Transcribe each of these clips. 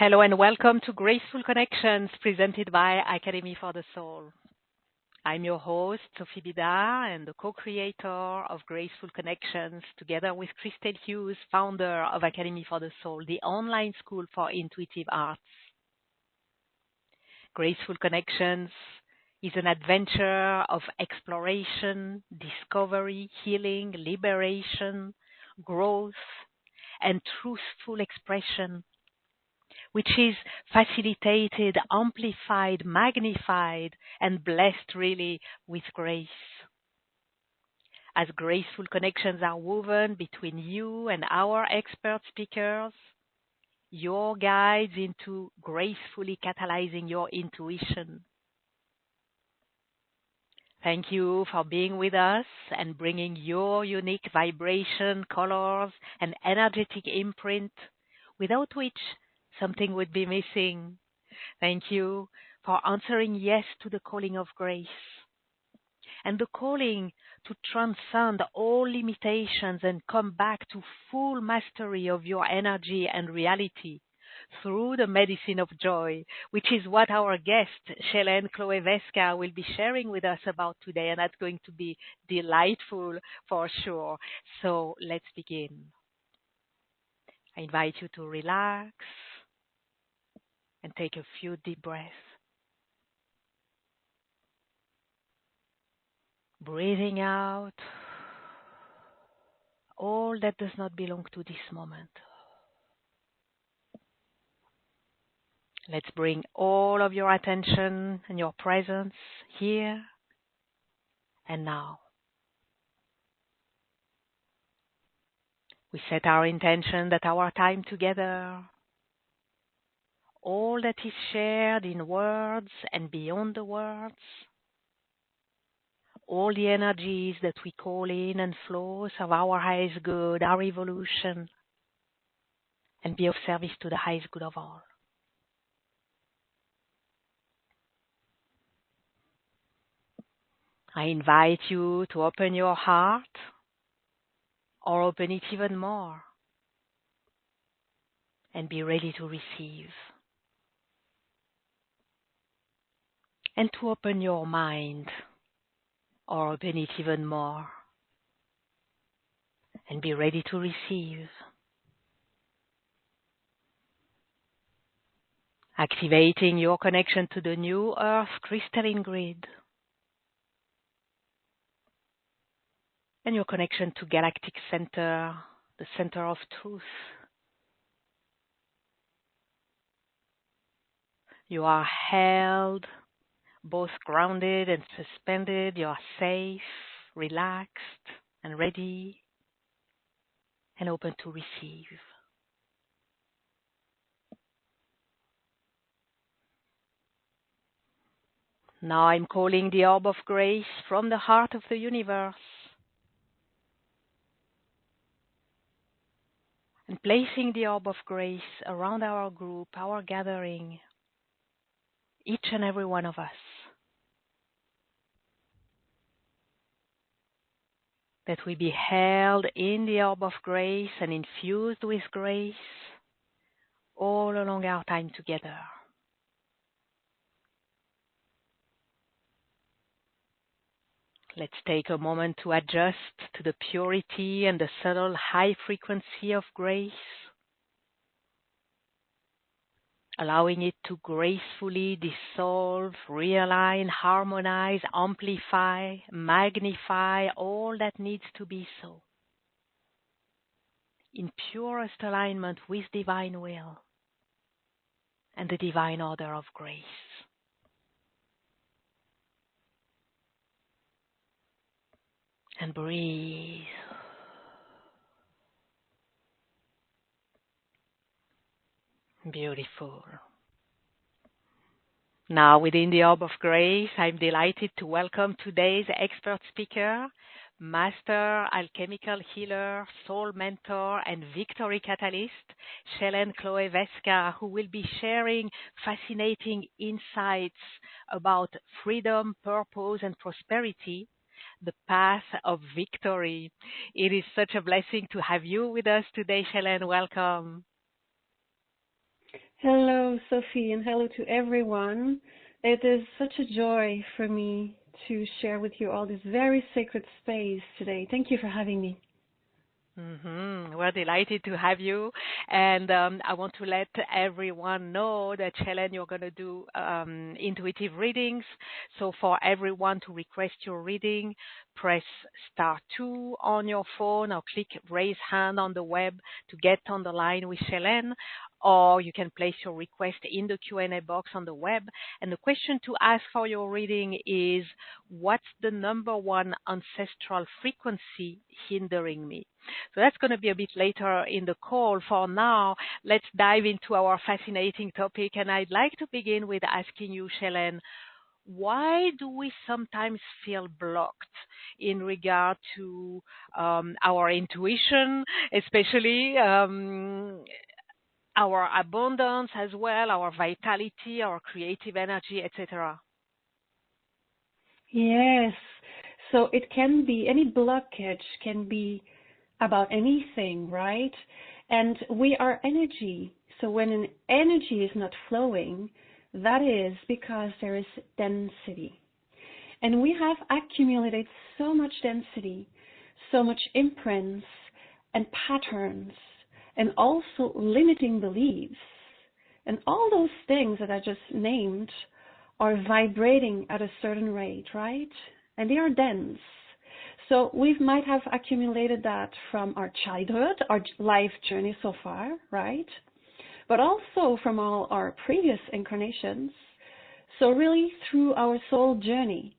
Hello and welcome to Graceful Connections presented by Academy for the Soul. I'm your host, Sophie Bidard, and the co-creator of Graceful Connections, together with Christel Hughes, founder of Academy for the Soul, the online school for intuitive arts. Graceful Connections is an adventure of exploration, discovery, healing, liberation, growth, and truthful expression, which is facilitated, amplified, magnified, and blessed really with grace. As graceful connections are woven between you and our expert speakers, your guides into gracefully catalyzing your intuition. Thank you for being with us and bringing your unique vibration, colors, and energetic imprint, without which something would be missing. Thank you for answering yes to the calling of grace and the calling to transcend all limitations and come back to full mastery of your energy and reality through the medicine of joy, which is what our guest, Schaylenne, Chloé, Veska, will be sharing with us about today, and that's going to be delightful for sure. So let's begin. I invite you to relax and take a few deep breaths. Breathing out all that does not belong to this moment. Let's bring all of your attention and your presence here and now. We set our intention that our time together, all that is shared in words and beyond the words, all the energies that we call in and flows of our highest good, our evolution, and be of service to the highest good of all. I invite you to open your heart or open it even more and be ready to receive. And to open your mind or open it even more and be ready to receive. Activating your connection to the new earth crystalline grid and your connection to galactic center, the center of truth. You are held, both grounded and suspended. You are safe, relaxed, and ready, and open to receive. Now I'm calling the orb of grace from the heart of the universe and placing the orb of grace around our group, our gathering, each and every one of us. That we be held in the orb of grace and infused with grace all along our time together. Let's take a moment to adjust to the purity and the subtle high frequency of grace, allowing it to gracefully dissolve, realign, harmonize, amplify, magnify all that needs to be so, in purest alignment with divine will and the divine order of grace. And breathe. Beautiful. Now, within the Orb of Grace, I'm delighted to welcome today's expert speaker, Master Alchemical Healer, Soul Mentor, and Victory Catalyst, Schaylenne Chloé Veska, who will be sharing fascinating insights about freedom, purpose, and prosperity, the path of victory. It is such a blessing to have you with us today, Schaylenne. Welcome. Hello, Sophie, and hello to everyone. It is such a joy for me to share with you all this very sacred space today. Thank you for having me. We're delighted to have you, and I want to let everyone know that Schaylenne, you're going to do intuitive readings. So for everyone to request your reading, press *2 on your phone or click raise hand on the web to get on the line with Schaylenne, or you can place your request in the Q&A box on the web. And the question to ask for your reading is, what's the number one ancestral frequency hindering me? So that's going to be a bit later in the call. For now, let's dive into our fascinating topic. And I'd like to begin with asking you, Schaylenne, why do we sometimes feel blocked in regard to our intuition, especially our abundance as well, our vitality, our creative energy, etc.? Yes, so it can be, any blockage can be about anything, right? And we are energy. So when an energy is not flowing, that is because there is density. And we have accumulated so much density, so much imprints and patterns, and also limiting beliefs. And all those things that I just named are vibrating at a certain rate, right? And they are dense. So we might have accumulated that from our childhood, our life journey so far, right? But also from all our previous incarnations. So really through our soul journey.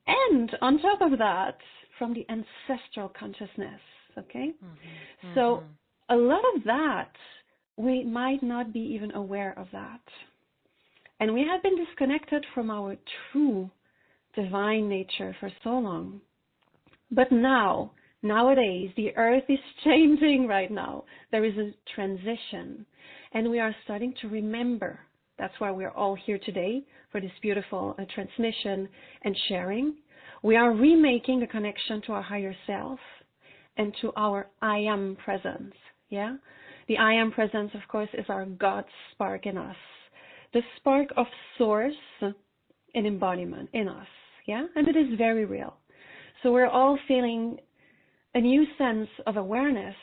And on top of that, from the ancestral consciousness, okay? So a lot of that, we might not be even aware of that. And we have been disconnected from our true divine nature for so long. But nowadays, the earth is changing right now. There is a transition, and we are starting to remember. That's why we're all here today for this beautiful transmission and sharing. We are remaking a connection to our higher self and to our I am presence. Yeah, the I am presence, of course, is our God spark in us, the spark of source and embodiment in us. Yeah, and it is very real. So we're all feeling a new sense of awareness,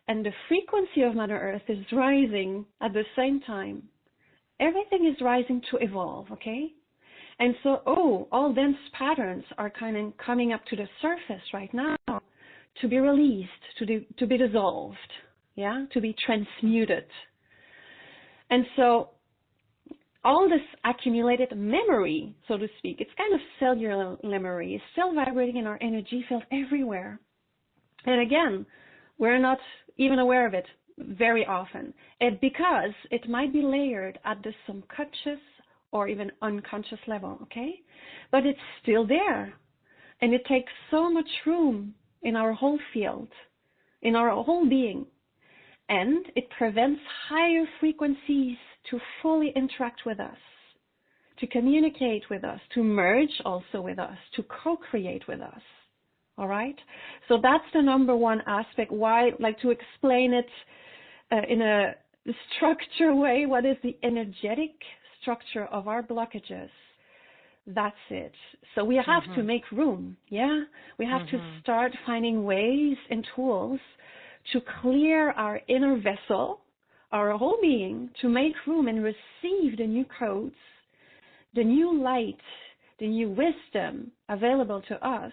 and the frequency of Mother Earth is rising at the same time. Everything is rising to evolve, okay? And so, all dense patterns are kind of coming up to the surface right now to be released, to be dissolved, yeah, to be transmuted. And so all this accumulated memory, so to speak, it's kind of cellular memory, is still vibrating in our energy field everywhere. And again, we're not even aware of it very often, because it might be layered at the subconscious or even unconscious level, okay? But it's still there. And it takes so much room in our whole field, in our whole being. And it prevents higher frequencies to fully interact with us, to communicate with us, to merge also with us, to co-create with us. All right? So that's the number one aspect. Why, like, to explain it in a structured way, what is the energetic structure of our blockages? That's it. So we have to make room, yeah? We have to start finding ways and tools to clear our inner vessel, our whole being, to make room and receive the new codes, the new light, the new wisdom available to us.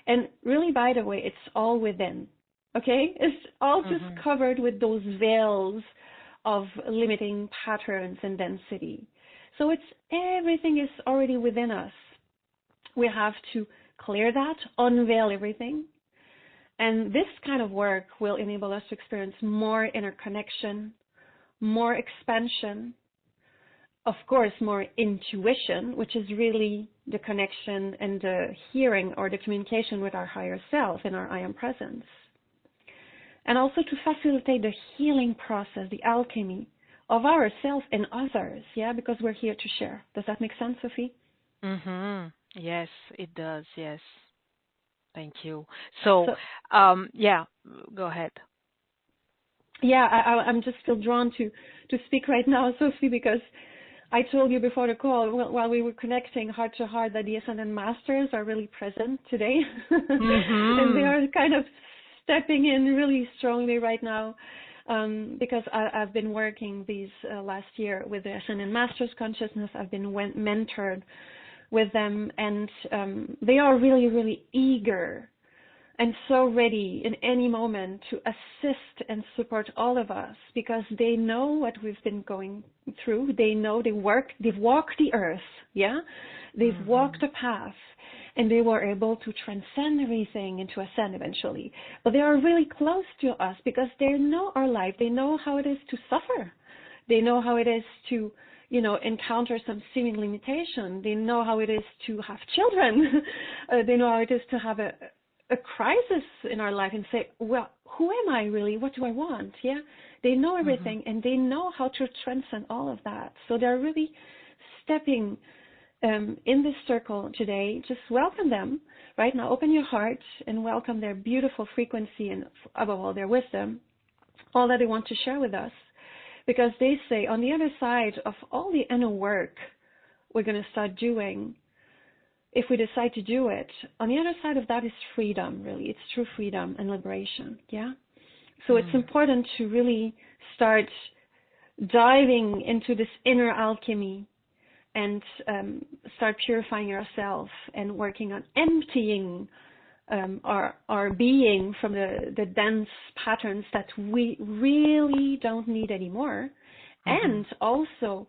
And really, by the way, it's all within, okay? It's all just covered with those veils of limiting patterns and density. So everything is already within us. We have to clear that, unveil everything. And this kind of work will enable us to experience more interconnection, more expansion, of course, more intuition, which is really the connection and the hearing or the communication with our higher self in our I am presence. And also to facilitate the healing process, the alchemy of ourselves and others, yeah, because we're here to share. Does that make sense, Sophie? Yes, it does, yes. Thank you. So, yeah, go ahead. Yeah, I'm just still drawn to speak right now, Sophie, because I told you before the call, while we were connecting heart to heart, that the Ascended Masters are really present today. And they Mm-hmm. are kind of stepping in really strongly right now, because I've been working these last year with the Ascended Masters consciousness. I've been mentored with them, and they are really, really eager and so ready in any moment to assist and support all of us, because they know what we've been going through. They know they've walked the earth, yeah? They've Mm-hmm. walked the path, and they were able to transcend everything and to ascend eventually. But they are really close to us because they know our life. They know how it is to suffer. They know how it is to, encounter some seeming limitation. They know how it is to have children. They know how it is to have a crisis in our life and say, well, who am I really? What do I want? Yeah, they know Mm-hmm. everything, and they know how to transcend all of that. So they're really stepping in this circle today. Just welcome them right now. Open your heart and welcome their beautiful frequency and, above all, their wisdom, all that they want to share with us. Because they say on the other side of all the inner work we're going to start doing, if we decide to do it, on the other side of that is freedom, really. It's true freedom and liberation, yeah? So it's Mm. important to really start diving into this inner alchemy and start purifying ourselves and working on emptying our being from the dense patterns that we really don't need anymore, Mm-hmm. and also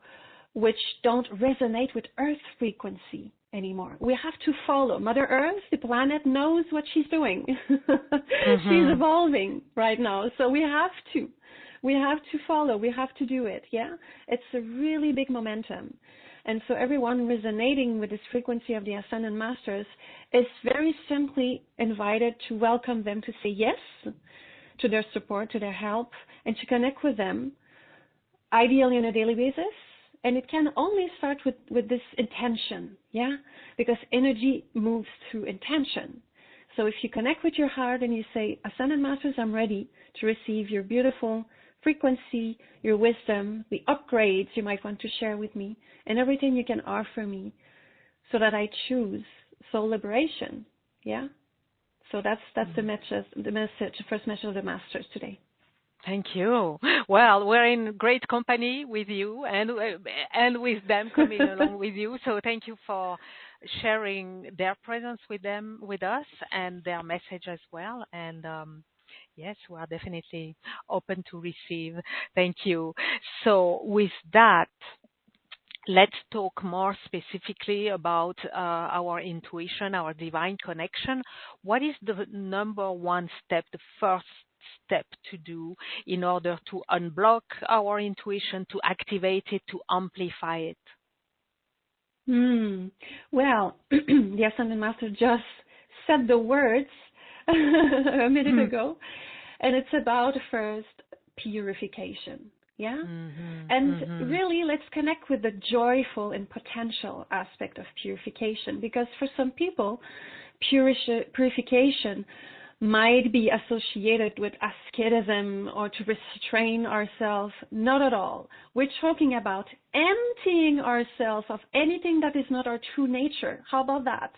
which don't resonate with Earth frequency anymore. We have to follow Mother Earth. The planet knows what she's doing. She's Mm-hmm. evolving right now, so we have to. We have to follow. We have to do it. Yeah, it's a really big momentum. And so everyone resonating with this frequency of the Ascended Masters is very simply invited to welcome them, to say yes to their support, to their help, and to connect with them, ideally on a daily basis. And it can only start with this intention, yeah? Because energy moves through intention. So if you connect with your heart and you say, Ascended Masters, I'm ready to receive your beautiful frequency, your wisdom, the upgrades you might want to share with me, and everything you can offer me so that I choose soul liberation, yeah? So that's the message, the first message of the Masters today. Thank you. Well, we're in great company with you and with them coming along with you. So thank you for sharing their presence with us and their message as well. And yes, we are definitely open to receive. Thank you. So with that, let's talk more specifically about our intuition, our divine connection. What is the number one step, the first step to do in order to unblock our intuition, to activate it, to amplify it? Well, the Ascended Master just said the words a minute ago, and it's about first purification. Yeah? Mm-hmm, And mm-hmm, really, let's connect with the joyful and potential aspect of purification, because for some people, purification might be associated with asceticism or to restrain ourselves. Not at all. We're talking about emptying ourselves of anything that is not our true nature. How about that?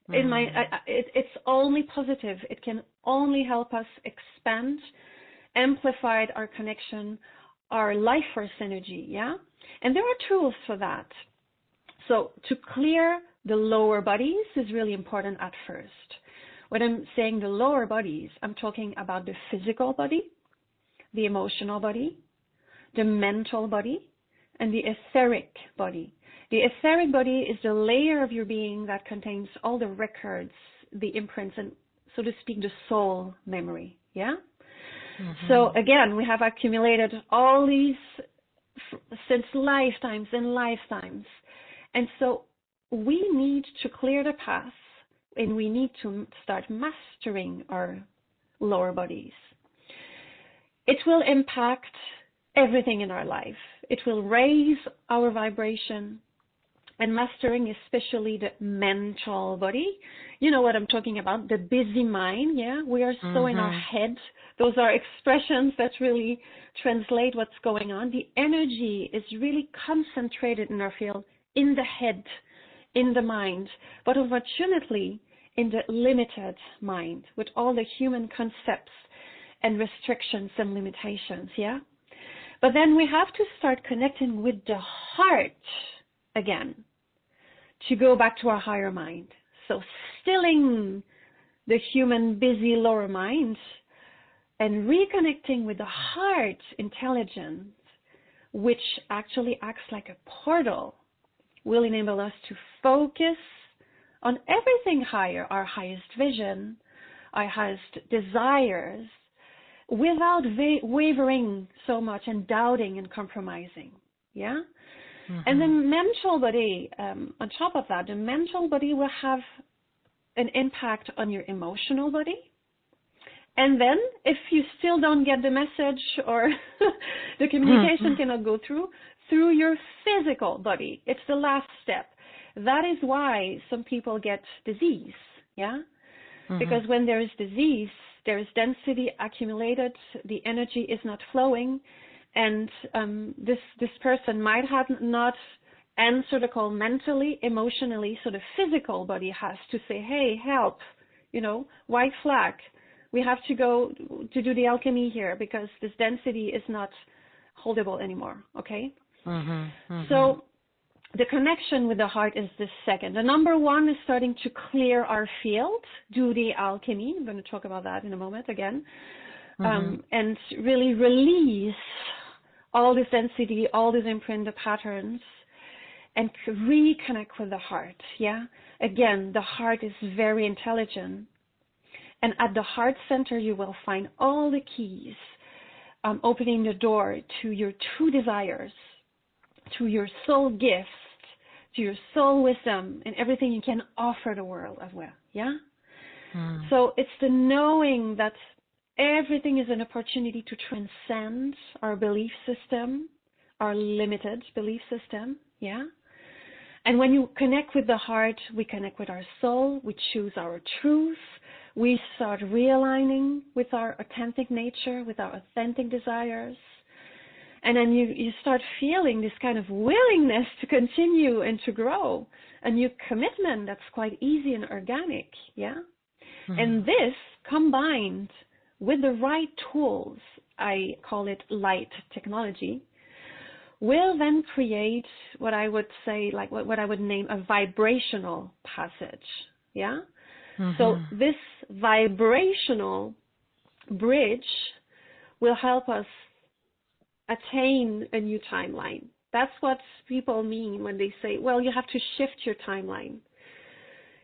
It's only positive. It can only help us expand, amplify our connection, our life force energy, yeah? And there are tools for that. So to clear the lower bodies is really important at first. When I'm saying the lower bodies, I'm talking about the physical body, the emotional body, the mental body, and the etheric body. The etheric body is the layer of your being that contains all the records, the imprints, and, so to speak, the soul memory, yeah? mm-hmm. So again, we have accumulated all these since lifetimes and lifetimes. And so we need to clear the path, and we need to start mastering our lower bodies. It will impact everything in our life. It will raise our vibration. and mastering especially the mental body. You know what I'm talking about, the busy mind, yeah? We are so in our head. Those are expressions that really translate what's going on. The energy is really concentrated in our field, in the head, in the mind, but unfortunately in the limited mind with all the human concepts and restrictions and limitations, yeah? But then we have to start connecting with the heart again to go back to our higher mind. So stilling the human busy lower mind and reconnecting with the heart intelligence, which actually acts like a portal, will enable us to focus on everything higher, our highest vision, our highest desires, without wavering so much and doubting and compromising. Yeah? And the mental body, on top of that, the mental body will have an impact on your emotional body. And then if you still don't get the message or the communication cannot go through your physical body. It's the last step. That is why some people get disease, yeah? Because when there is disease, there is density accumulated, the energy is not flowing, and this person might have not answered the call mentally, emotionally, so the physical body has to say, hey, help, you know, white flag. We have to go to do the alchemy here because this density is not holdable anymore, okay? So the connection with the heart is the second. The number one is starting to clear our field, do the alchemy. I'm going to talk about that in a moment again. And really release all this density, all these imprinted patterns, and reconnect with the heart, yeah? Again, the heart is very intelligent. And at the heart center, you will find all the keys, opening the door to your true desires, to your soul gifts, to your soul wisdom, and everything you can offer the world as well, yeah? So it's the knowing that everything is an opportunity to transcend our belief system, our limited belief system, yeah? And when you connect with the heart, we connect with our soul, we choose our truth, we start realigning with our authentic nature, with our authentic desires. And then you start feeling this kind of willingness to continue and to grow, a new commitment that's quite easy and organic, yeah? And this combined with the right tools, I call it light technology, will then create what I would say, like what I would name a vibrational passage, yeah? So this vibrational bridge will help us attain a new timeline. That's what people mean when they say, well, you have to shift your timeline.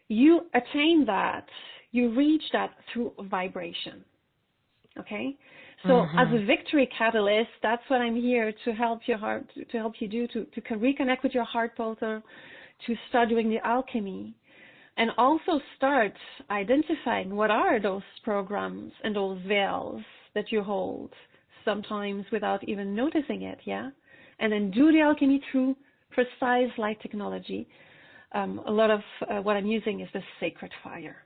You attain that, you reach that through vibration, okay? So as a victory catalyst, that's what I'm here to help your heart, to help you do, to reconnect with your heart portal, to start doing the alchemy, and also start identifying what are those programs and those veils that you hold, sometimes without even noticing it, yeah? And then do the alchemy through precise light technology. A lot of what I'm using is the sacred fire.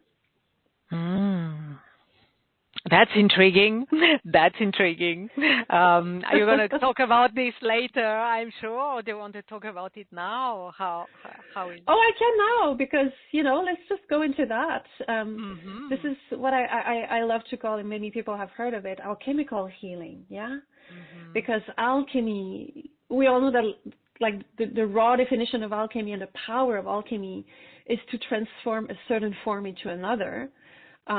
That's intriguing. That's intriguing. Are you going to talk about this later, I'm sure, or do you want to talk about it now? How I can now, because, you know, let's just go into that. This is what I love to call, and many people have heard of it, alchemical healing, yeah? Because alchemy, we all know that, like, the raw definition of alchemy and the power of alchemy is to transform a certain form into another.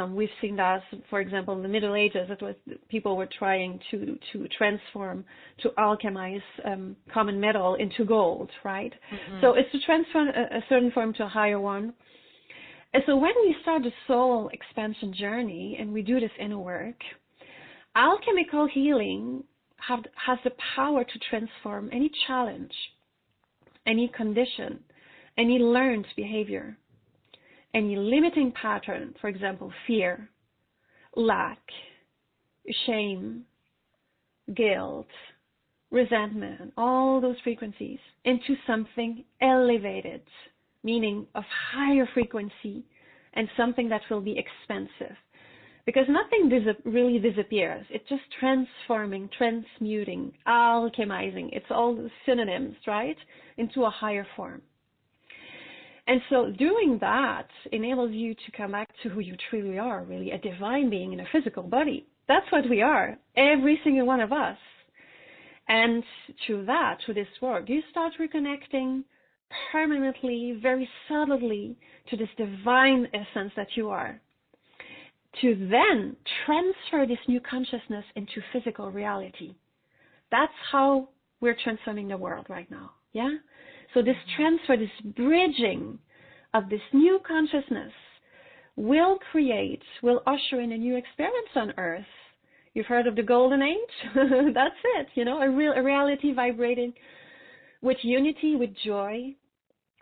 We've seen that, for example, in the Middle Ages, it was people were trying to transform, to alchemize common metal into gold, right? So it's to transform a certain form to a higher one. And so when we start the soul expansion journey and we do this inner work, alchemical healing has the power to transform any challenge, any condition, any learned behavior, any limiting pattern, for example, fear, lack, shame, guilt, resentment, all those frequencies into something elevated, meaning of higher frequency and something that will be expansive. Because nothing really disappears. It's just transforming, transmuting, alchemizing. It's all synonyms, right? Into a higher form. And so doing that enables you to come back to who you truly are, really, a divine being in a physical body. That's what we are, every single one of us. And through that, through this work, you start reconnecting permanently, very subtly, to this divine essence that you are, to then transfer this new consciousness into physical reality. That's how we're transforming the world right now, yeah? So this transfer, this bridging of this new consciousness will usher in a new experience on Earth. You've heard of the Golden Age? That's it, a reality vibrating with unity, with joy,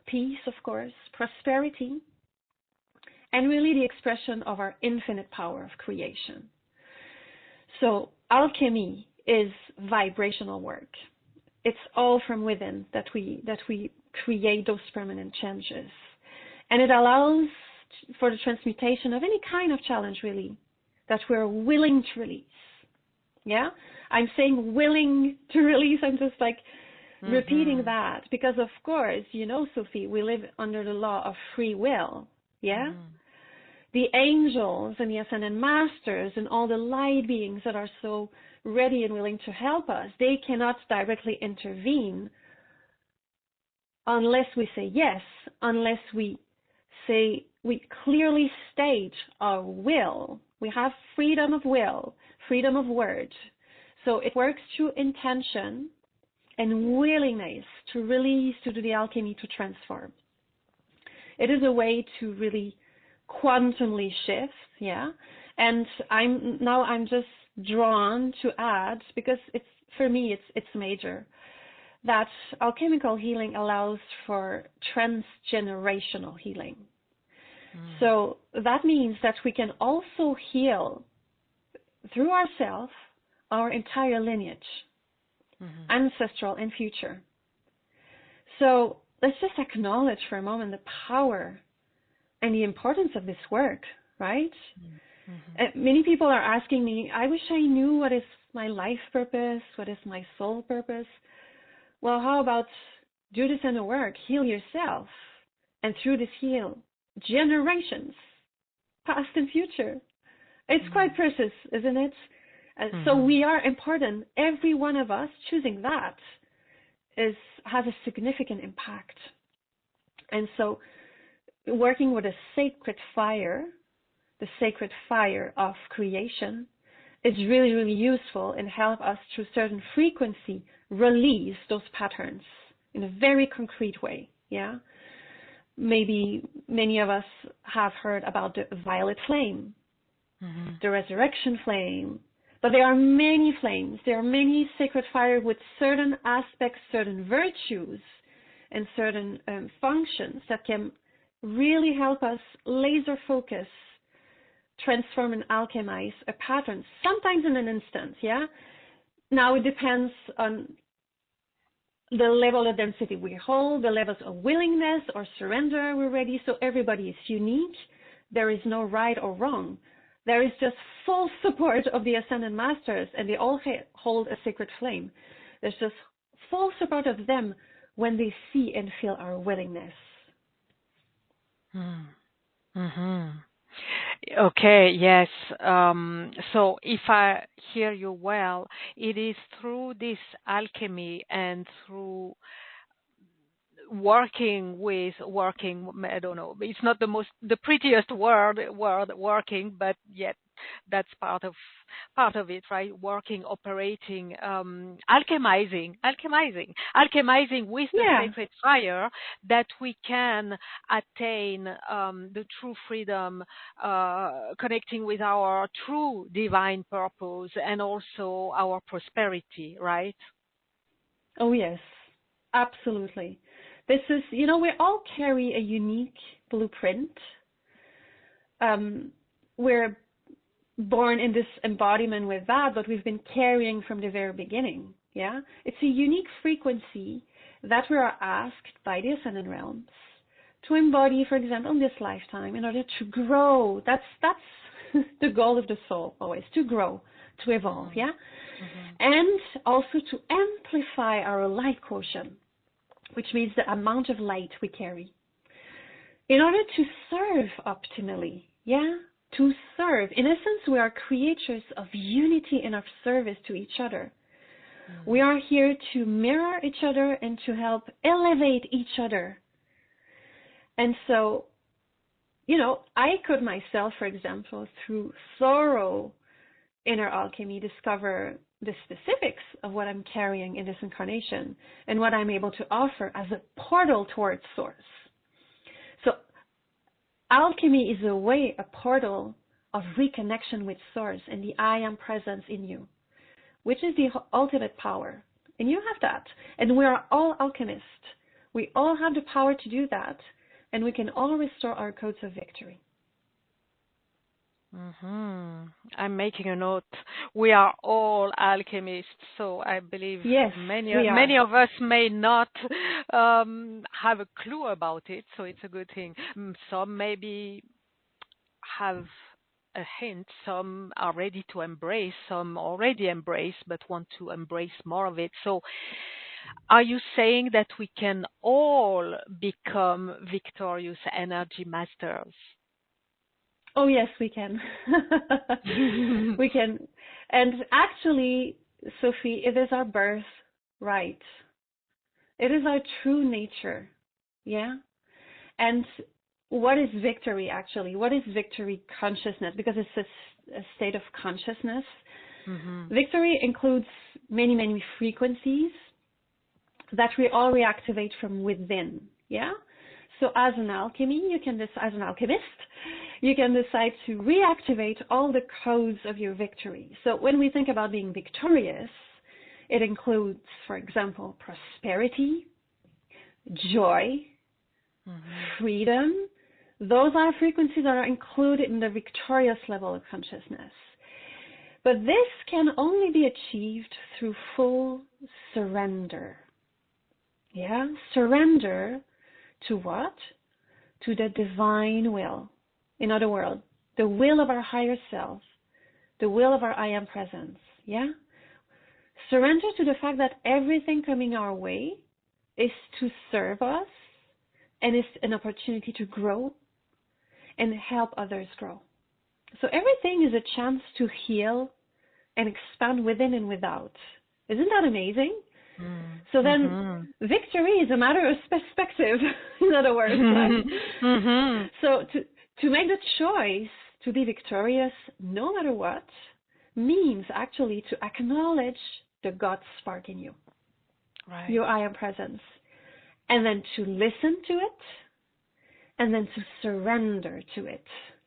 peace, of course, prosperity, and really the expression of our infinite power of creation. So alchemy is vibrational work. It's all from within that we create those permanent changes. And it allows for the transmutation of any kind of challenge, really, that we're willing to release. Yeah? I'm saying willing to release. I'm just repeating that because, of course, Sophie, we live under the law of free will. Yeah? The angels and the ascended masters and all the light beings that are so ready and willing to help us, they cannot directly intervene unless we say yes, unless we clearly state our will. We have freedom of will, freedom of word. So it works through intention and willingness to release, to do the alchemy, to transform. It is a way to really quantumly shift, yeah. And I'm just drawn to add, because for me it's major, that alchemical healing allows for transgenerational healing. So that means that we can also heal through ourselves our entire lineage, ancestral and future. So let's just acknowledge for a moment the power and the importance of this work, right? Many people are asking me, I wish I knew what is my life purpose, what is my soul purpose. Well, how about do this inner work, heal yourself, and through this heal generations, past and future. It's quite precious, isn't it? So we are important. Every one of us choosing that has a significant impact. And so working with a sacred fire, the sacred fire of creation, is really, really useful and help us through certain frequency release those patterns in a very concrete way, yeah? Maybe many of us have heard about the violet flame, the resurrection flame, but there are many flames. There are many sacred fire with certain aspects, certain virtues, and certain functions that can really help us laser focus, transform and alchemize a pattern, sometimes in an instant, yeah? Now it depends on the level of density we hold, the levels of willingness or surrender we're ready. So everybody is unique. There is no right or wrong. There is just full support of the Ascended Masters, and they all hold a sacred flame. There's just full support of them when they see and feel our willingness. Okay, yes. So if I hear you well, it is through this alchemy and through working, I don't know, it's not the prettiest word, working, but yet that's part of it, right? Working, operating, alchemizing with the sacred fire, that we can attain the true freedom, connecting with our true divine purpose and also our prosperity, right? Oh yes, absolutely. This is, we all carry a unique blueprint. We're born in this embodiment with that, but we've been carrying from the very beginning. Yeah, it's a unique frequency that we are asked by the ascended realms to embody, for example, in this lifetime, in order to grow. That's the goal of the soul, always to grow, to evolve. Yeah, and also to amplify our light quotient, which means the amount of light we carry, in order to serve optimally. Yeah, to serve. In essence, we are creatures of unity and of service to each other. We are here to mirror each other and to help elevate each other. And so, I could myself, for example, through thorough inner alchemy, discover the specifics of what I'm carrying in this incarnation and what I'm able to offer as a portal towards source. So alchemy is a portal of reconnection with source and the I am presence in you, which is the ultimate power. And you have that. And we are all alchemists. We all have the power to do that. And we can all restore our codes of victory. I'm making a note. We are all alchemists, so I believe many of us may not have a clue about it, so it's a good thing. Some maybe have a hint, some are ready to embrace, some already embrace but want to embrace more of it. So are you saying that we can all become victorious energy masters? Oh, yes, we can. We can. And actually, Sophie, it is our birth right. It is our true nature. Yeah? And what is victory, actually? What is victory consciousness? Because it's a state of consciousness. Victory includes many, many frequencies that we all reactivate from within. Yeah? So as an alchemist, you can decide to reactivate all the codes of your victory. So when we think about being victorious, it includes, for example, prosperity, joy, freedom. Those are frequencies that are included in the victorious level of consciousness. But this can only be achieved through full surrender. Yeah? Surrender to what? To the divine will. In other words, the will of our higher self, the will of our I am presence. Yeah? Surrender to the fact that everything coming our way is to serve us and is an opportunity to grow and help others grow. So everything is a chance to heal and expand within and without. Isn't that amazing? So then victory is a matter of perspective, in other words, right? So to make the choice to be victorious no matter what means actually to acknowledge the God spark in you, right? Your I am presence, and then to listen to it, and then to surrender to it.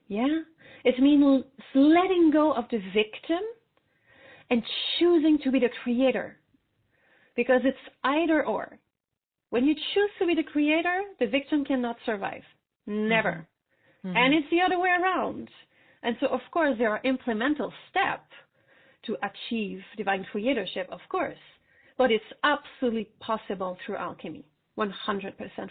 Yeah? It means letting go of the victim and choosing to be the creator. Because it's either or. When you choose to be the creator, the victim cannot survive. Never. And it's the other way around. And so, of course, there are implemental steps to achieve divine creatorship, of course. But it's absolutely possible through alchemy. 100%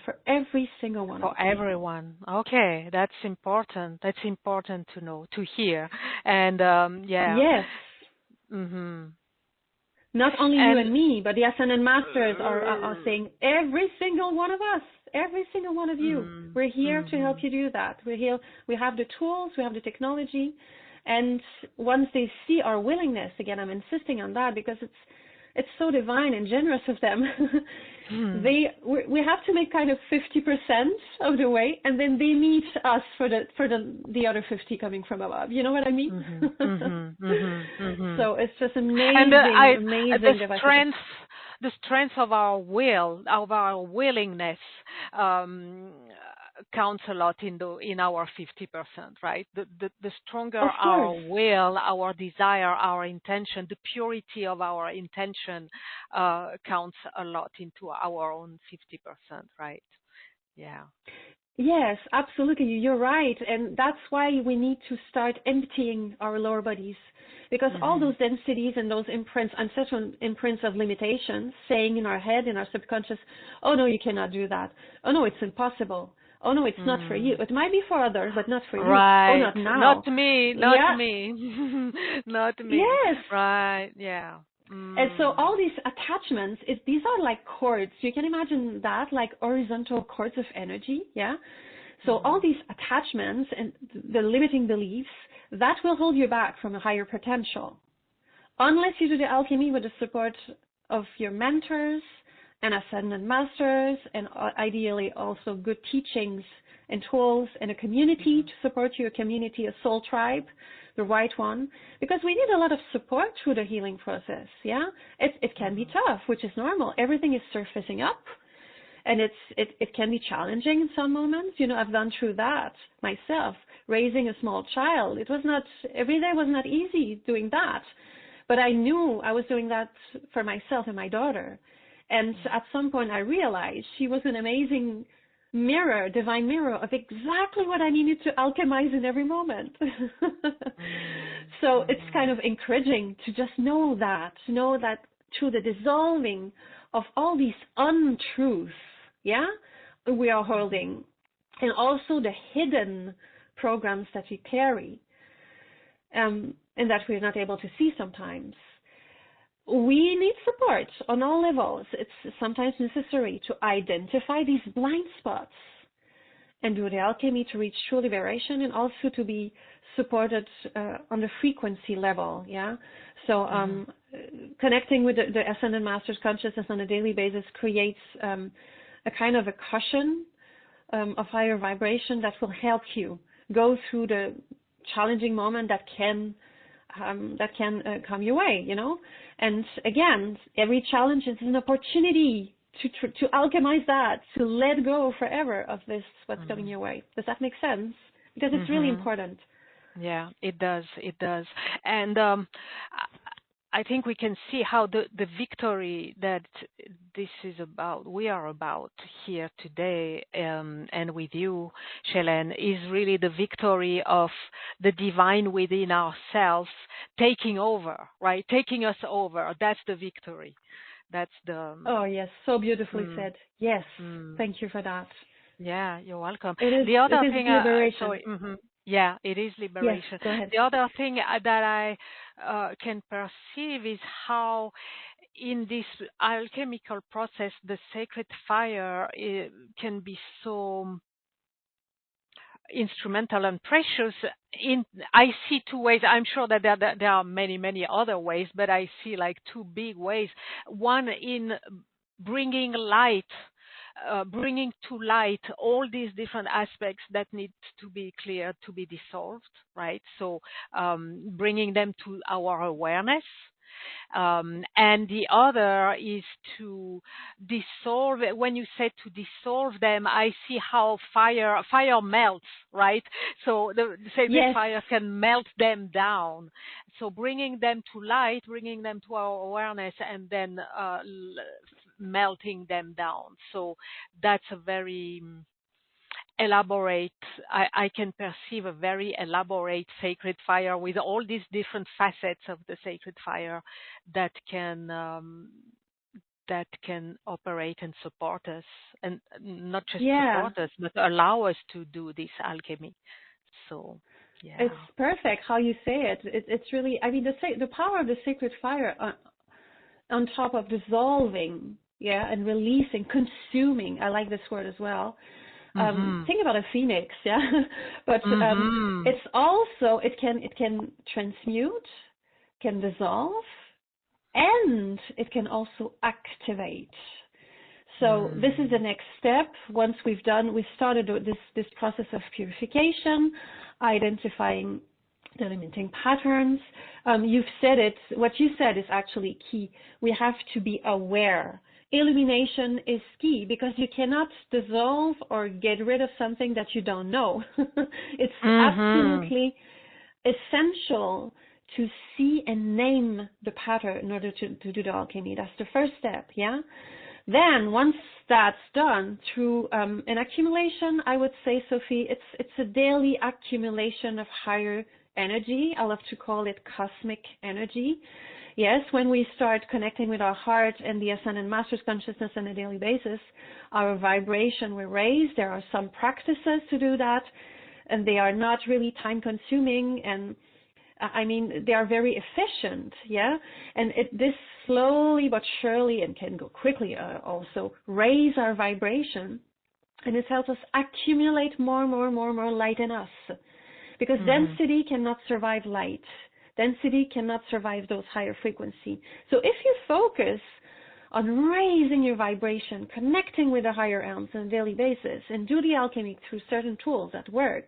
for every single one. For everyone. Okay, that's important. That's important to know, to hear. And Yes. Not only you and me, but the Ascended Masters are saying every single one of us, every single one of you. We're here to help you do that. We're here. We have the tools, we have the technology, and once they see our willingness, again, I'm insisting on that because it's so divine and generous of them. We have to make kind of 50% of the way, and then they meet us for the other 50 coming from above. You know what I mean? So it's just amazing, amazing. The strength of our will, of our willingness, counts a lot in our 50%, right? The stronger our will, our desire, our intention, the purity of our intention counts a lot into our own 50%, right? Yeah. Yes, absolutely. You're right. And that's why we need to start emptying our lower bodies. Because all Mm-hmm. those densities and those imprints, ancestral imprints of limitations, saying in our head, in our subconscious, oh no, you cannot do that. Oh no, it's impossible. Oh no, it's not for you. Mm. It might be for others, but not for you. Oh, Right. not Not now. me, not Yeah, me. Not me. yes. Right. Yeah. And so Mm. all these attachments, these are like cords. You can imagine that, like horizontal cords of energy, yeah? So all Mhm. these attachments and the limiting beliefs, that will hold you back from a higher potential. Unless you do the alchemy with the support of your mentors and ascendant masters and ideally also good teachings and tools and a community Mhm. to support your community, a soul tribe, the right one, because we need a lot of support through the healing process. Yeah, it can be Mhm. tough, which is normal. Everything is surfacing up, and it can be challenging in some moments. You know, I've gone through that myself. Raising a small child, it was not every day was not easy doing that, but I knew I was doing that for myself and my daughter. And at some point, I realized she was an amazing mirror, divine mirror of exactly what I needed to alchemize in every moment. Mhm. So it's kind Mhm. of encouraging to just know that through the dissolving of all these untruths, yeah, we are Mhm. holding, and also the hidden programs that we carry, and that we're not able to see sometimes. We need support on all levels. It's sometimes necessary to identify these blind spots and do the alchemy to reach true liberation, and also to be supported on the frequency level. Yeah. So Mhm. connecting with the ascended master's consciousness on a daily basis creates a kind of a cushion of higher vibration that will help you go through the challenging moment that can come your way, you know. And again, every challenge is an opportunity to alchemize that, to let go forever of this what's coming Mhm. your way. Does that make sense? Because it's really Mhm. important. Yeah, it does. It does. And I think we can see how the victory that this is about, we are about here today, and with you, Schaylenne, is really the victory of the divine within ourselves taking over, right? Taking us over. That's the victory. That's the. Oh yes, so beautifully Mm, said. Yes, mm. thank you for that. Yeah, you're welcome. It The it other is thing, liberation. sorry, yeah, it is Yes, liberation. go ahead. The other thing that I can perceive is how in this alchemical process, the sacred fire can be so instrumental and precious. In I see two ways. I'm sure that there are many, many other ways, but I see like two big ways. One in bringing light, bringing to light all these different aspects that need to be cleared, to be dissolved, right? So bringing them to our awareness. And the other is to dissolve. When you said to dissolve them, I see how fire melts, right? So the sacred Yes, fire can melt them down. So bringing them to light, bringing them to our awareness, and then melting them down. So that's a very elaborate. I can perceive a very elaborate sacred fire with all these different facets of the sacred fire that can operate and support us, and not just yeah. support us, but allow us to do this alchemy. So, It's yeah. perfect how you say it. It's really, I mean, the power of the sacred fire on top of dissolving, yeah, and releasing, consuming. I like this word as well. Mhm. Think about a phoenix, yeah, but Mhm. it's also it can transmute, can dissolve, and it can also activate. So this is the Mm. next step. Once we started this process of purification, identifying the limiting patterns. You've said it. What you said is actually key. We have to be aware. Illumination is key because you cannot dissolve or get rid of something that you don't know. It's Mhm. absolutely essential to see and name the pattern in order to do the alchemy. That's the first step, yeah? Then once that's done through an accumulation, I would say, Sophie, it's a daily accumulation of higher energy. I love to call it cosmic energy. Yes, when we start connecting with our heart and the Ascended Master's consciousness on a daily basis, our vibration will raise. There are some practices to do that, and they are not really time consuming, and I mean, they are very efficient, yeah? And this slowly but surely, and can go quickly also, raise our vibration, and it helps us accumulate more light in us. Because density cannot survive light. Density cannot survive those higher frequencies. So if you focus on raising your vibration, connecting with the higher realms on a daily basis, and do the alchemy through certain tools that work,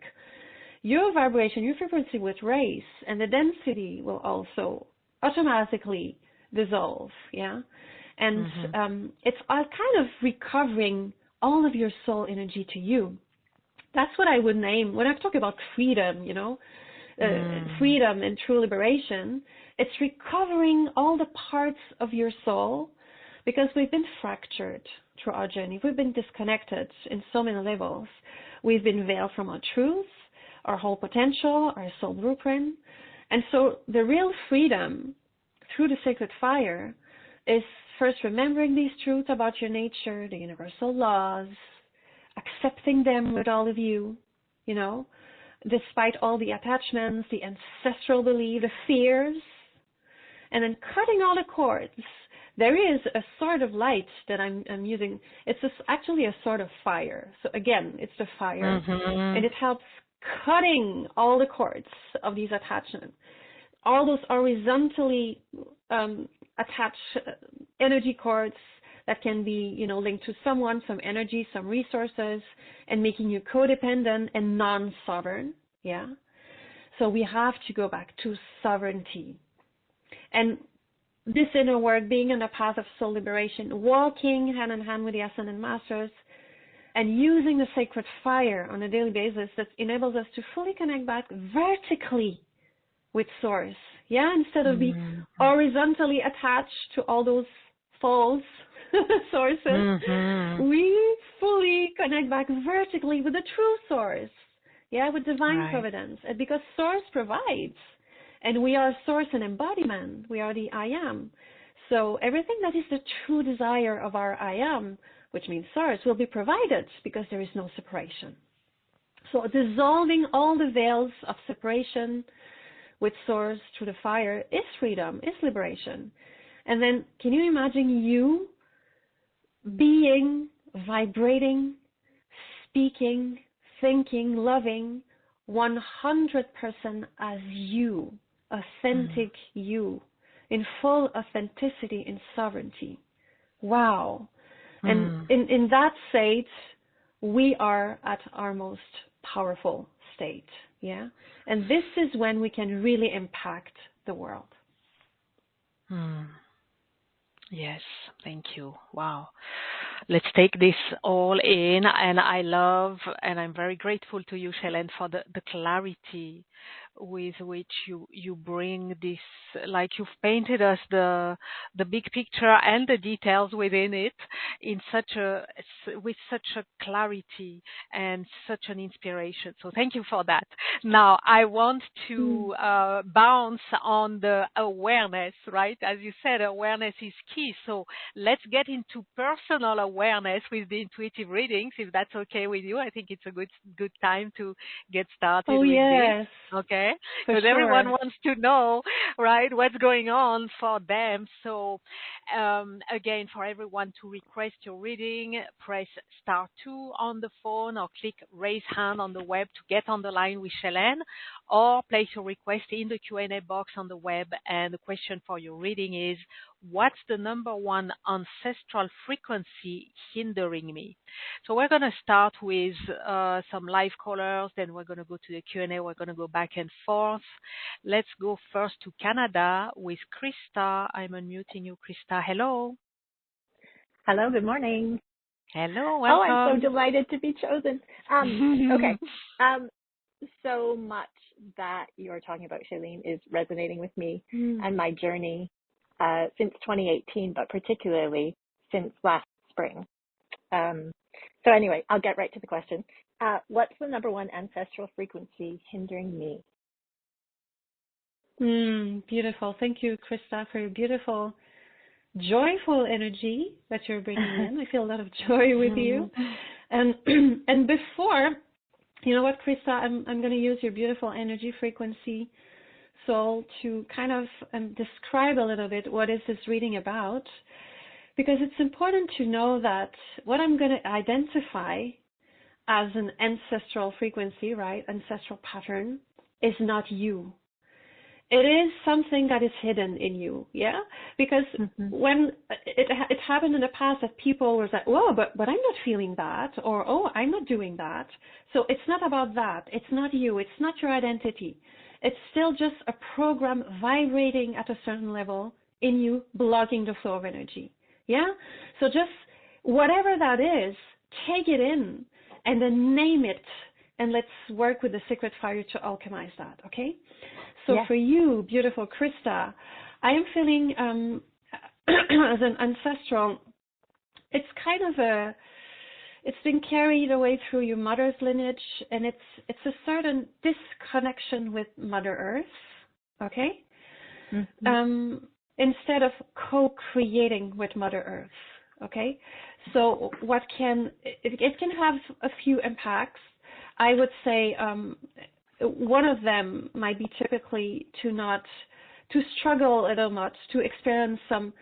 your vibration, your frequency will raise, and the density will also automatically dissolve, yeah? And it's kind of recovering all of your soul energy to you. That's what I would name, when I talk about freedom, you know, freedom and true liberation, it's recovering all the parts of your soul, because we've been fractured through our journey. We've been disconnected in so many levels. We've been veiled from our truth, our whole potential, our soul blueprint. And so the real freedom through the sacred fire is first remembering these truths about your nature, the universal laws, accepting them with all of you, you know, despite all the attachments, the ancestral belief, the fears, and then cutting all the cords. There is a sort of light that I'm using. It's actually a sort of fire. So again, it's the fire, and it helps cutting all the cords of these attachments, all those horizontally attached energy cords that can be, you know, linked to someone, some energy, some resources, and making you codependent and non-sovereign. Yeah. So we have to go back to sovereignty. And this inner work, being on the path of soul liberation, walking hand in hand with the Ascended Masters, and using the sacred fire on a daily basis, that enables us to fully connect back vertically with Source. Yeah, instead of being horizontally attached to all those false sources, we fully connect back vertically with the true Source. Yeah, with divine providence. And because Source provides, and we are Source and embodiment, we are the I Am. So everything that is the true desire of our I Am, which means Source, will be provided because there is no separation. So dissolving all the veils of separation with Source through the fire is freedom, is liberation. And then can you imagine you being, vibrating, speaking, thinking, loving 100% as you, authentic you, in full authenticity and sovereignty? Wow. And in that state, we are at our most powerful state, yeah? And this is when we can really impact the world. Yes, thank you. Wow. Let's take this all in, and I love, and I'm very grateful to you, Schaylenne, for the clarity with which you bring this, like you've painted us the big picture and the details within it in with such a clarity and such an inspiration. So thank you for that. Now I want to bounce on the awareness, right? As you said, awareness is key. So let's get into personal awareness with the intuitive readings, if that's okay with you. I think it's a good time to get started with this. Okay. Because everyone wants to know, right, what's going on for them. So, again, for everyone to request your reading, press *2 on the phone or click raise hand on the web to get on the line with Schaylenne, or place your request in the Q&A box on the web. And the question for your reading is, what's the number one ancestral frequency hindering me? So we're going to start with some live callers, then we're going to go to the Q&A, we're going to go back and forth. Let's go first to Canada with Krista. I'm unmuting you, Krista. Hello. Hello, good morning. Hello, welcome. Oh, I'm so delighted to be chosen. Okay. So much that you're talking about, Schaylenne, is resonating with me and my journey since 2018, but particularly since last spring. So anyway, I'll get right to the question. What's the number one ancestral frequency hindering me? Beautiful. Thank you, Krista, for your beautiful, joyful energy that you're bringing in. I feel a lot of joy with you. And and before, you know what, Krista, I'm going to use your beautiful energy frequency soul to kind of describe a little bit what is this reading about, because it's important to know that what I'm going to identify as an ancestral frequency, right, ancestral pattern, is not you. It is something that is hidden in you, yeah? Because when it happened in the past that people were like, whoa, but I'm not feeling that, or, oh, I'm not doing that. So it's not about that. It's not you. It's not your identity. It's still just a program vibrating at a certain level in you, blocking the flow of energy, yeah? So just whatever that is, take it in and then name it, and let's work with the sacred fire to alchemize that, okay? So for you, beautiful Krista, I am feeling as an ancestral, it's kind of it's been carried away through your mother's lineage, and it's a certain disconnection with Mother Earth, okay? Instead of co-creating with Mother Earth, okay? So what it can have a few impacts. I would say one of them might be typically to struggle a little much, to experience some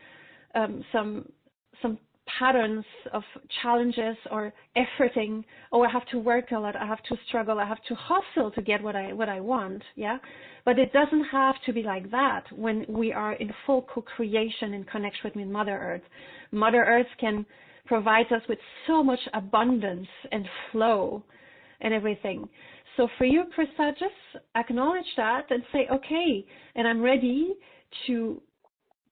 patterns of challenges or efforting. Oh, I have to work a lot. I have to struggle. I have to hustle to get what I want. Yeah, but it doesn't have to be like that when we are in full co-creation and connection with Mother Earth. Mother Earth can provide us with so much abundance and flow and everything. So for you, Krista, just acknowledge that and say, okay, and I'm ready to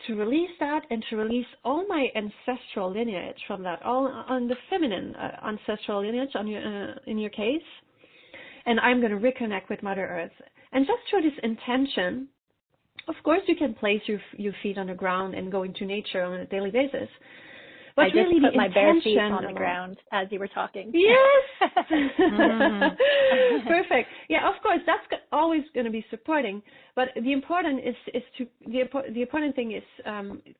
release that and to release all my ancestral lineage from that, all on the feminine ancestral lineage in your case. And I'm going to reconnect with Mother Earth. And just through this intention, of course, you can place your feet on the ground and go into nature on a daily basis. But I just really put my bare feet on the ground as you were talking. Yes. Perfect. Yeah, of course, that's always going to be supporting. But the important thing is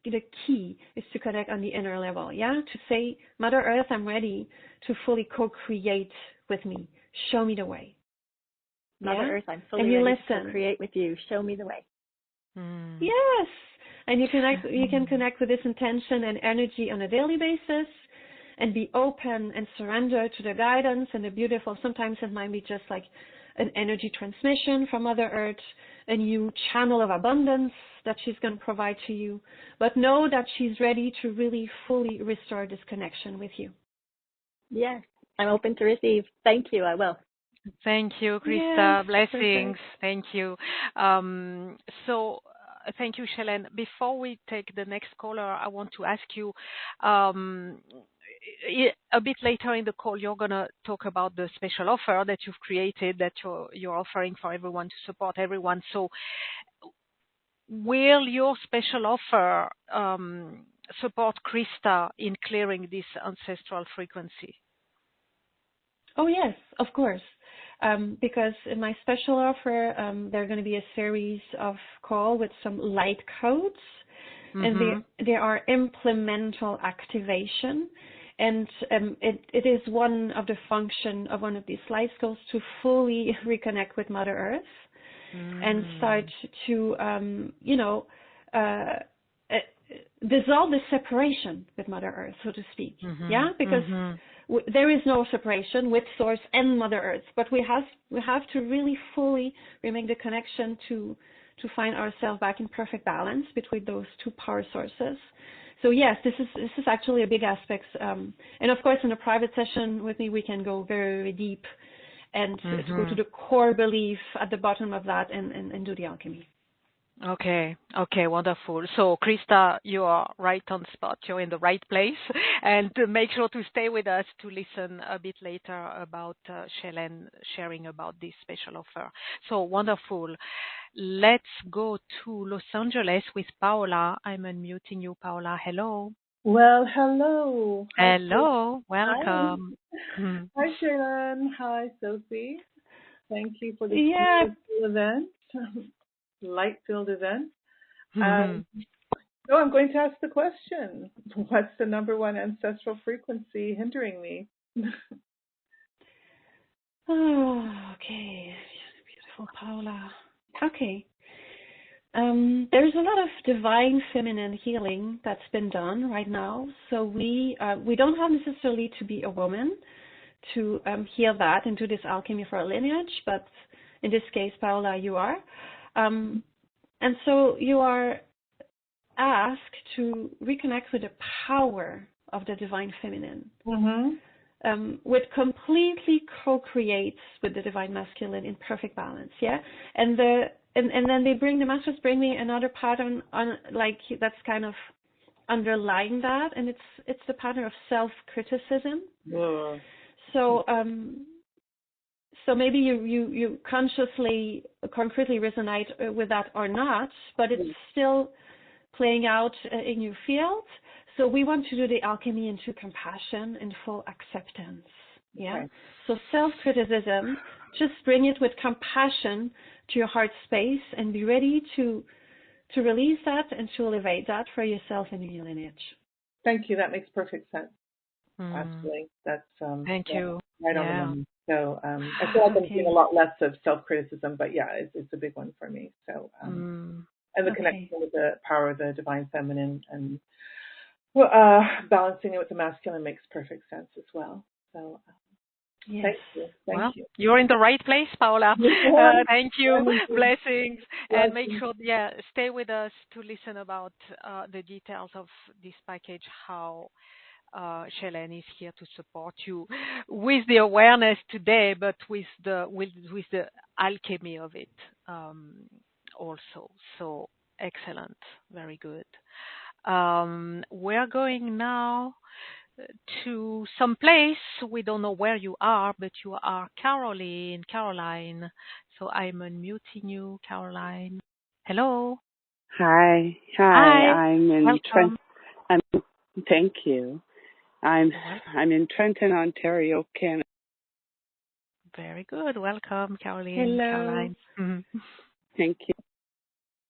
the key is to connect on the inner level. Yeah, to say, Mother Earth, I'm ready to fully co-create with me. Show me the way. Mother Earth, I'm fully ready to co-create with you. Show me the way. Yes. And you can connect with this intention and energy on a daily basis and be open and surrender to the guidance and the beautiful. Sometimes it might be just like an energy transmission from Mother Earth, a new channel of abundance that she's going to provide to you. But know that she's ready to really fully restore this connection with you. Yes, I'm open to receive. Thank you. I will. Thank you, Krista. Yes, Blessings. perfect. Thank you. Thank you, Schaylenne. Before we take the next caller, I want to ask you, a bit later in the call, you're going to talk about the special offer that you've created, that you're offering for everyone to support everyone. So will your special offer support Krista in clearing this ancestral frequency? Oh, yes, of course. Because in my special offer, there are going to be a series of calls with some light codes, and they are implemental activation. And it is one of the function of one of these light codes to fully reconnect with Mother Earth and start to, dissolve the separation with Mother Earth, so to speak. Yeah, because there is no separation with Source and Mother Earth, but we have to really fully remake the connection to find ourselves back in perfect balance between those two power sources. So yes, this is actually a big aspect, and of course, in a private session with me, we can go very, very deep and to go to the core belief at the bottom of that and do the alchemy. Okay, wonderful. So, Krista, you are right on spot. You're in the right place. And to make sure to stay with us to listen a bit later about Schaylenne sharing about this special offer. So, wonderful. Let's go to Los Angeles with Paola. I'm unmuting you, Paola. Hello. Well, hello. Hi, Hello, hi. welcome. Hmm. Hi, Schaylenne. Hi, Sophie. Thank you for this Yeah. beautiful event, light-filled event. Mhm. Um, so I'm going to ask the question: what's the number one ancestral frequency hindering me? Oh, okay. Beautiful Paula. Okay. There's a lot of divine feminine healing that's been done right now. So we don't have necessarily to be a woman to heal that and do this alchemy for our lineage, but in this case, Paula, you are. And so you are asked to reconnect with the power of the divine feminine, which completely co-creates with the divine masculine in perfect balance. Yeah, and then the masters bring me another pattern on, like, that's kind of underlying that, and it's the pattern of self-criticism. Whoa. So maybe you consciously, concretely resonate with that or not, but it's still playing out in your field. So we want to do the alchemy into compassion and full acceptance. Yeah. Okay. So self-criticism, just bring it with compassion to your heart space and be ready to release that and to elevate that for yourself and your lineage. Thank you. That makes perfect sense. Mm. Absolutely. That's Thank you. right on the Yeah. money. So I feel like I'm seeing a Okay. lot less of self-criticism, but yeah, it's a big one for me. So and the connection Okay. with the power of the divine feminine and balancing it with the masculine makes perfect sense as well. So Yes. thank you. Thank Well, you. you're in the right place, Paula. Thank you. Wonderful. Blessings. And make Blessings. sure, stay with us to listen about the details of this package, how Schaylenne is here to support you with the awareness today, but with the alchemy of it also. So excellent, very good. We're going now to some place. We don't know where you are, but you are Caroline. So I'm unmuting you, Caroline. Hello. Hi, Hi. I'm in Trent. Welcome. I'm thank you. I'm You're welcome. I'm in Trenton, Ontario, Canada. Very good. Welcome, Hello. Caroline. Mhm. Thank you.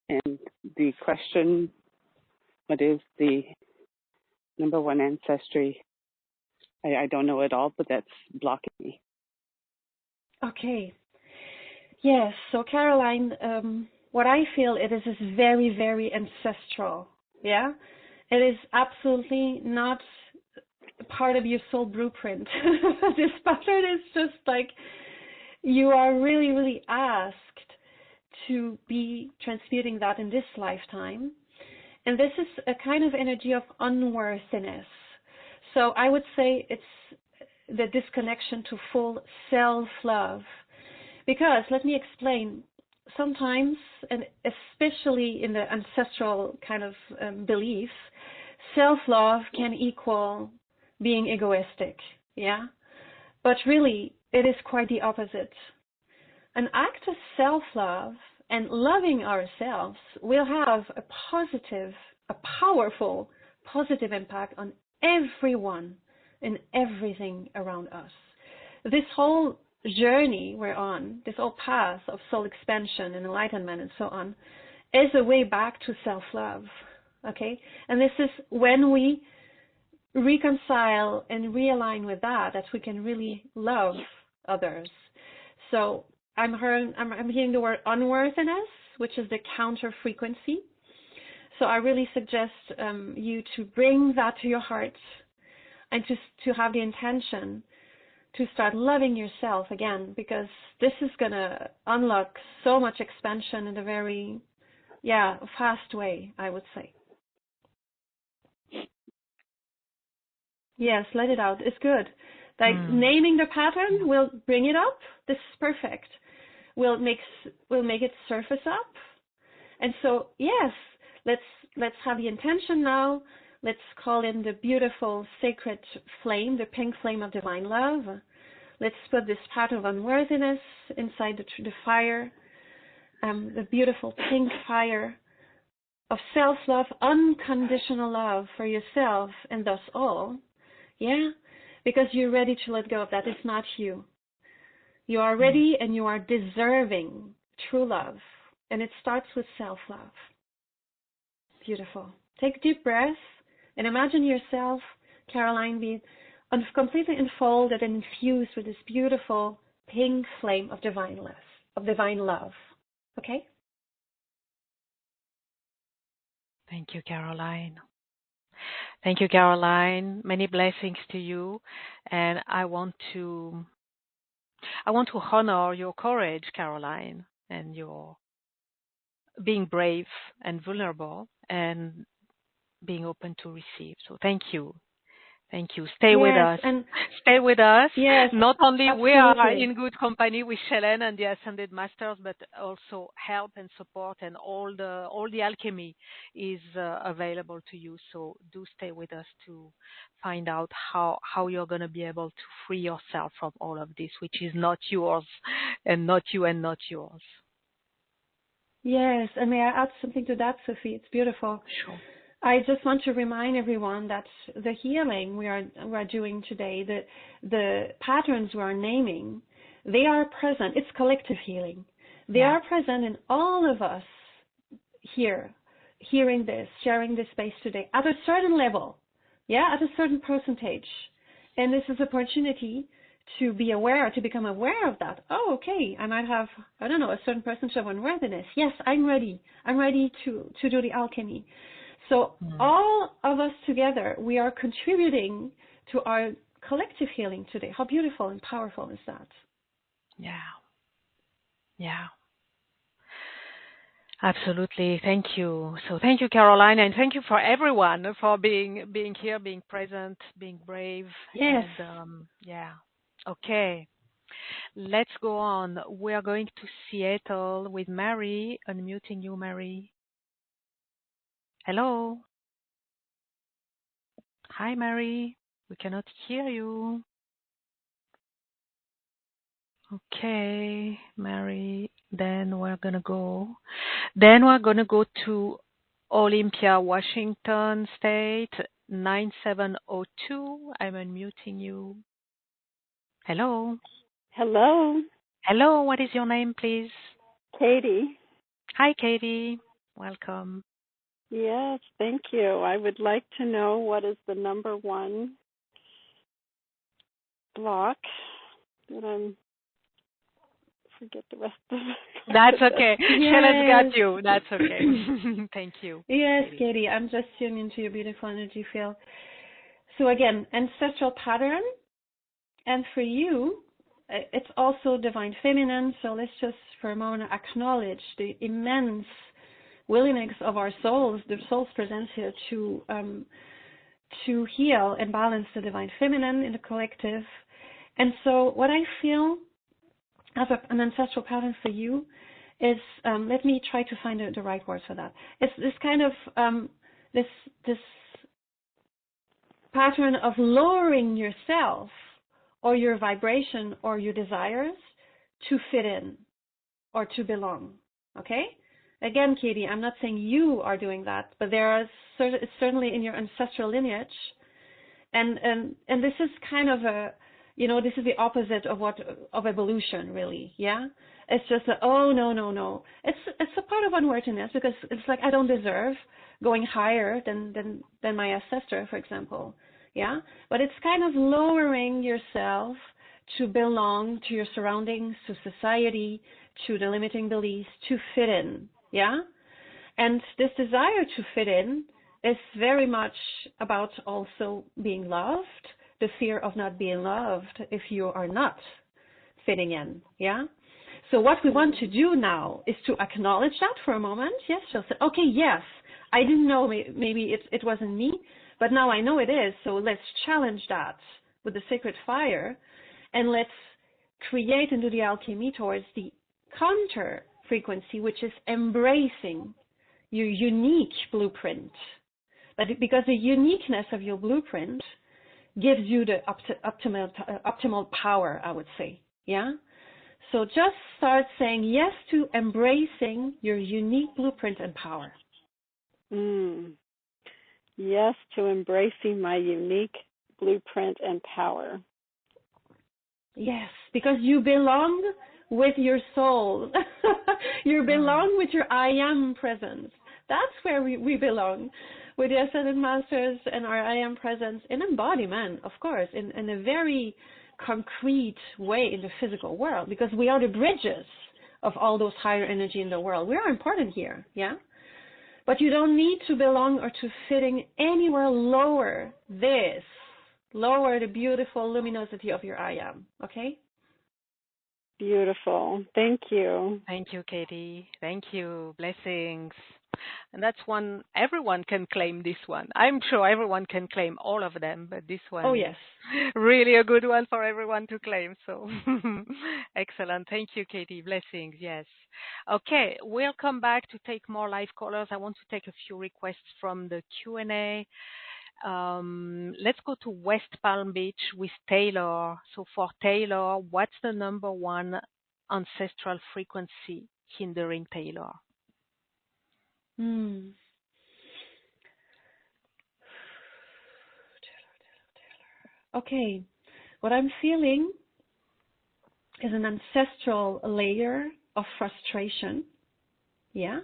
And the question: what is the number one ancestry? I don't know it all, but that's blocking me. Okay. Yes. So Caroline, what I feel it is very, very ancestral. Yeah. It is absolutely not part of your soul blueprint. This pattern is just like you are really, really asked to be transmuting that in this lifetime. And this is a kind of energy of unworthiness. So I would say it's the disconnection to full self-love. Because, let me explain, sometimes, and especially in the ancestral kind of beliefs, self-love can equal being egoistic, yeah? But really, it is quite the opposite. An act of self-love and loving ourselves will have a powerful, positive impact on everyone and everything around us. This whole journey we're on, this whole path of soul expansion and enlightenment and so on, is a way back to self-love, okay? And this is when we reconcile and realign with that we can really love others. So I'm hearing the word unworthiness, which is the counter frequency. So I really suggest you to bring that to your heart and to have the intention to start loving yourself again, because this is going to unlock so much expansion in a very, fast way, I would say. Yes, let it out. It's good. Like naming the pattern will bring it up. This is perfect. We'll make it surface up. And so, yes, let's have the intention now. Let's call in the beautiful sacred flame, the pink flame of divine love. Let's put this pattern of unworthiness inside the fire, the beautiful pink fire of self-love, unconditional love for yourself and thus all. Yeah? Because you're ready to let go of that. It's not you. You are ready and you are deserving true love. And it starts with self-love. Beautiful. Take a deep breath and imagine yourself, Caroline, be completely enfolded and infused with this beautiful pink flame of divine love. Okay? Thank you, Caroline. Thank you, Caroline. Many blessings to you. And I want to honor your courage, Caroline, and your being brave and vulnerable and being open to receive. So thank you. Thank you. Stay with us. And stay with us. Yes, Not only absolutely. we are in good company with Schaylenne and the Ascended Masters, but also help and support and all the alchemy is available to you. So do stay with us to find out how you're going to be able to free yourself from all of this, which is not yours and not you and not yours. Yes, and may I add something to that, Sophie? It's beautiful. Sure. I just want to remind everyone that the healing we are doing today, the patterns we are naming, they are present. It's collective healing. They are present in all of us here, hearing this, sharing this space today at a certain level, at a certain percentage. And this is an opportunity to be aware, to become aware of that. Oh, okay, I might have, I don't know, a certain percentage of unworthiness. Yes, I'm ready. I'm ready to do the alchemy. So all of us together, we are contributing to our collective healing today. How beautiful and powerful is that? Yeah. Yeah. Absolutely. Thank you. So thank you, Caroline, and thank you for everyone for being here, being present, being brave. Yes. And, Okay. Let's go on. We are going to Seattle with Mary. Unmuting you, Mary. Hello. Hi, Mary. We cannot hear you. Okay, Mary. Then we're going to go to Olympia, Washington State, 9702. I'm unmuting you. Hello. Hello. Hello, what is your name, please? Katie. Hi, Katie. Welcome. Yes, thank you. I would like to know what is the number one block that forget the rest of it. That's okay. Yes. Shailenne's got you. That's okay. Thank you. Yes, Katie, I'm just tuning into your beautiful energy field. So again, ancestral pattern. And for you, it's also divine feminine. So let's just for a moment acknowledge the immense willingness of our souls, the souls present here to heal and balance the divine feminine in the collective. And so what I feel as an ancestral pattern for you is, let me try to find the right word for that. It's this kind of, this pattern of lowering yourself or your vibration or your desires to fit in or to belong, okay? Again, Katie, I'm not saying you are doing that, but there are certainly in your ancestral lineage, and this is kind of a, this is the opposite of evolution, really, yeah? It's just no. It's a part of unworthiness because it's like I don't deserve going higher than my ancestor, for example, yeah? But it's kind of lowering yourself to belong to your surroundings, to society, to the limiting beliefs, to fit in, yeah? And this desire to fit in is very much about also being loved, the fear of not being loved if you are not fitting in, yeah? So what we want to do now is to acknowledge that for a moment, yes? She'll say, okay, yes, I didn't know, maybe it wasn't me, but now I know it is, so let's challenge that with the sacred fire, and let's create and do the alchemy towards the counter frequency, which is embracing your unique blueprint. But because the uniqueness of your blueprint gives you the optimal power, I would say, yeah? So just start saying yes to embracing your unique blueprint and power. Yes, to embracing my unique blueprint and power. Yes, because you belong with your soul. You belong with your I am presence. That's where we belong. With the Ascended Masters and our I am presence in embodiment, of course, in a very concrete way in the physical world, because we are the bridges of all those higher energy in the world. We are important here, yeah? But you don't need to belong or to fitting anywhere lower this. Lower the beautiful luminosity of your I am, okay? Beautiful. Thank you. Thank you, Katie. Thank you. Blessings. And that's one, everyone can claim this one. I'm sure everyone can claim all of them, but this one Oh, is yes. really a good one for everyone to claim. So excellent. Thank you, Katie. Blessings. Yes. Okay. We'll come back to take more live callers. I want to take a few requests from the Q&A. Let's go to West Palm Beach with Taylor. So for Taylor, what's the number one ancestral frequency hindering Taylor? Okay, what I'm feeling is an ancestral layer of frustration. Yeah?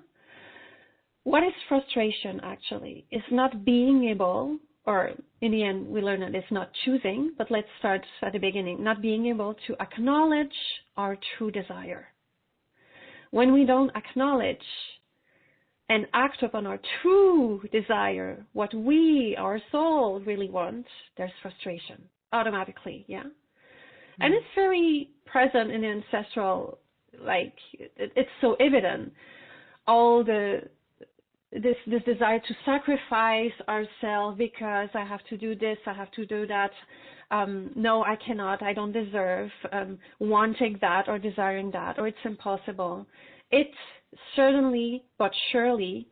What is frustration actually? It's not being able, or in the end we learn that it's not choosing, but let's start at the beginning, not being able to acknowledge our true desire. When we don't acknowledge and act upon our true desire, what we, our soul, really want, there's frustration automatically, yeah? And it's very present in the ancestral, like, it's so evident. All this desire to sacrifice ourselves because I have to do this, I have to do that. No, I cannot, I don't deserve, wanting that or desiring that, or it's impossible. It certainly, but surely,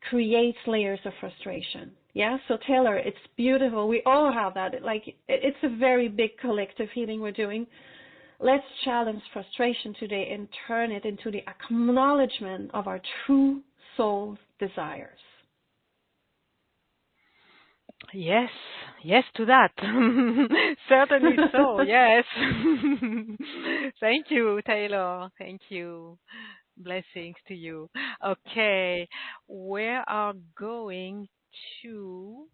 creates layers of frustration. Yeah, so Taylor, it's beautiful. We all have that. Like, it's a very big collective healing we're doing. Let's challenge frustration today and turn it into the acknowledgement of our true soul desires. Yes, yes to that. Certainly so, yes. Thank you, Taylor. Thank you. Blessings to you. Okay, we are going to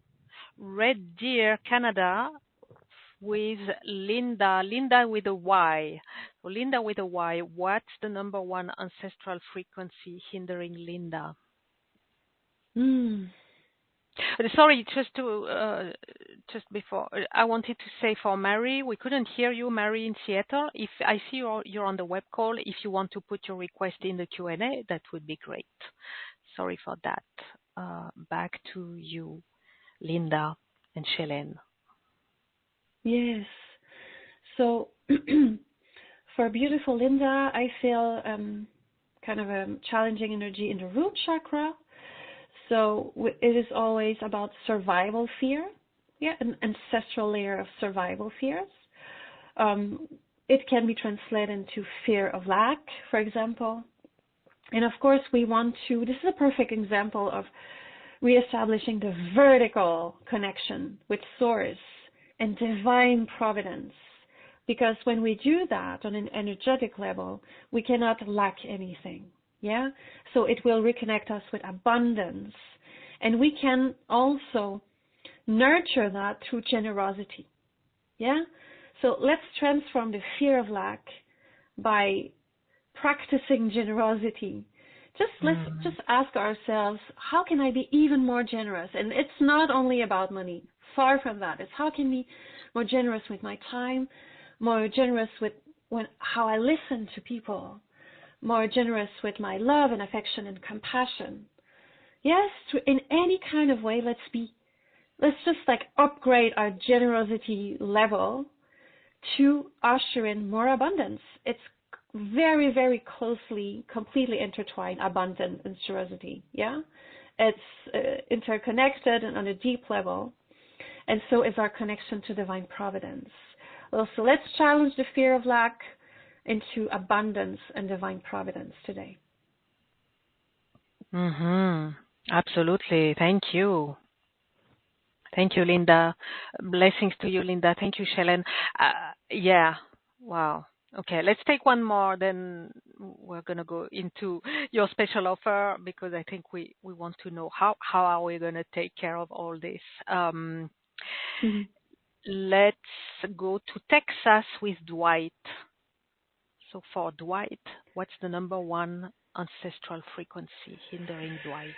Red Deer, Canada with Linda. Linda with a Y. So Linda with a Y, what's the number one ancestral frequency hindering Linda? Sorry, just before, I wanted to say for Mary, we couldn't hear you, Mary in Seattle. If I see you're on the web call, if you want to put your request in the Q&A, that would be great. Sorry for that. Back to you, Linda and Schaylenne. Yes. So for beautiful Linda, I feel kind of a challenging energy in the root chakra. So it is always about survival fear, yeah, an ancestral layer of survival fears. It can be translated into fear of lack, for example. And of course, we want to, this is a perfect example of reestablishing the vertical connection with Source and divine providence. Because when we do that on an energetic level, we cannot lack anything. Yeah, so it will reconnect us with abundance, and we can also nurture that through generosity. Yeah, so let's transform the fear of lack by practicing generosity. Let's just ask ourselves, how can I be even more generous? And it's not only about money. Far from that. It's how can I be more generous with my time, more generous with how I listen to people, more generous with my love and affection and compassion. Yes, in any kind of way, let's just like upgrade our generosity level to usher in more abundance. It's very, very closely, completely intertwined, abundance and generosity. Yeah, it's interconnected and on a deep level, and so is our connection to divine providence. So let's challenge the fear of lack into abundance and divine providence today. Absolutely. Thank you. Thank you, Linda. Blessings to you, Linda. Thank you, Schaylenne. Yeah. Wow. Okay, let's take one more, then we're going to go into your special offer because I think we want to know how are we going to take care of all this. Let's go to Texas with Dwight. So for Dwight, what's the number one ancestral frequency hindering Dwight?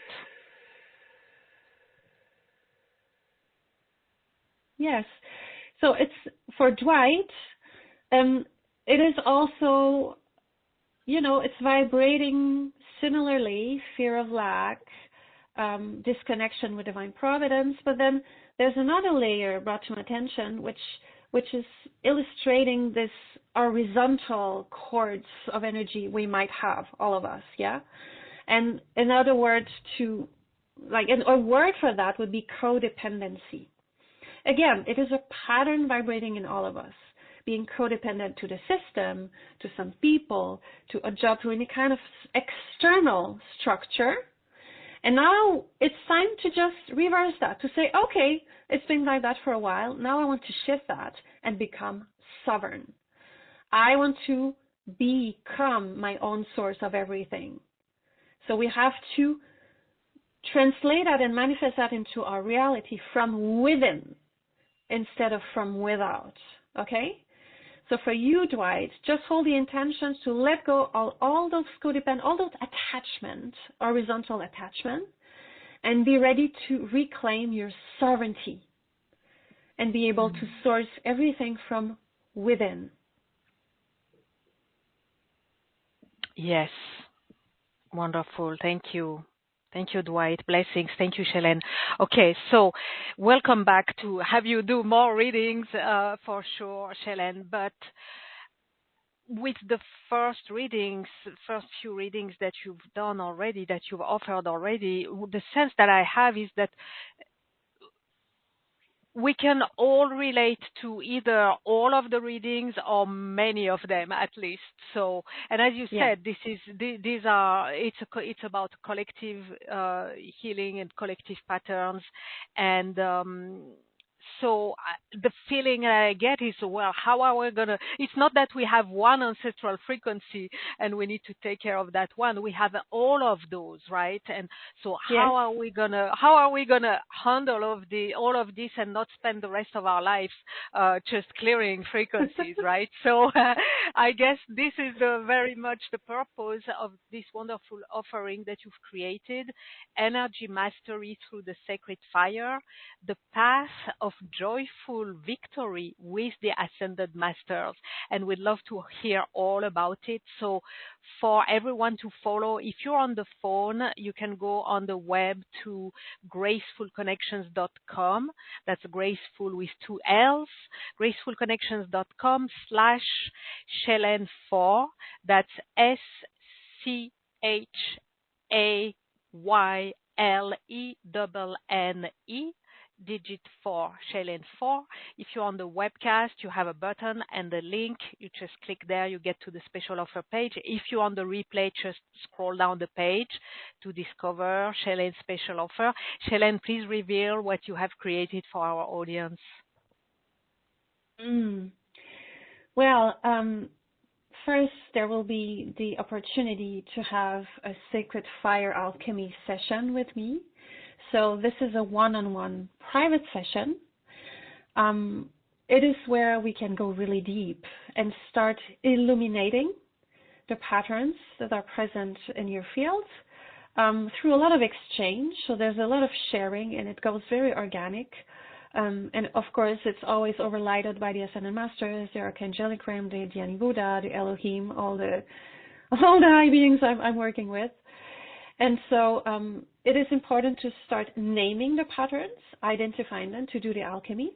Yes. So it's for Dwight, it is also, it's vibrating similarly, fear of lack, disconnection with divine providence, but then there's another layer brought to my attention, which is illustrating this horizontal cords of energy we might have, all of us, yeah? And in other words, a word for that would be codependency. Again, it is a pattern vibrating in all of us, being codependent to the system, to some people, to a job, to any kind of external structure. And now it's time to just reverse that, to say, okay, it's been like that for a while. Now I want to shift that and become sovereign. I want to become my own source of everything. So we have to translate that and manifest that into our reality from within instead of from without, okay? So for you, Dwight, just hold the intentions to let go of all those codependent, all those attachments, horizontal attachment, and be ready to reclaim your sovereignty and be able to source everything from within. Yes. Wonderful. Thank you. Thank you, Dwight. Blessings. Thank you, Schaylenne. Okay, so welcome back to have you do more readings for sure, Schaylenne. But with the first few readings that you've done already, that you've offered already, the sense that I have is that we can all relate to either all of the readings or many of them at least. So, and as you said, it's about collective healing and collective patterns, and so the feeling I get is, well, how are we gonna? It's not that we have one ancestral frequency and we need to take care of that one. We have all of those, right? And so how are we gonna handle all of this and not spend the rest of our lives just clearing frequencies, right? So I guess this is very much the purpose of this wonderful offering that you've created: energy mastery through the sacred fire, the path of joyful victory with the ascended masters. And we'd love to hear all about it. So for everyone to follow, if you're on the phone, you can go on the web to gracefulconnections.com. That's graceful with 2 L's, gracefulconnections.com/Schaylenne4. That's SCHAYLENNE. Digit 4, Schaylenne 4. If you're on the webcast, you have a button and the link. You just click there, you get to the special offer page. If you're on the replay, just scroll down the page to discover Shaylenne's special offer. Schaylenne, please reveal what you have created for our audience. Well, first, there will be the opportunity to have a sacred fire alchemy session with me. So this is a one-on-one private session. It is where we can go really deep and start illuminating the patterns that are present in your field through a lot of exchange. So there's a lot of sharing, and it goes very organic. And of course, it's always overlighted by the Ascended Masters, the Archangelic Realm, the Dhyani Buddha, the Elohim, all the high beings I'm working with. And so it is important to start naming the patterns, identifying them, to do the alchemy.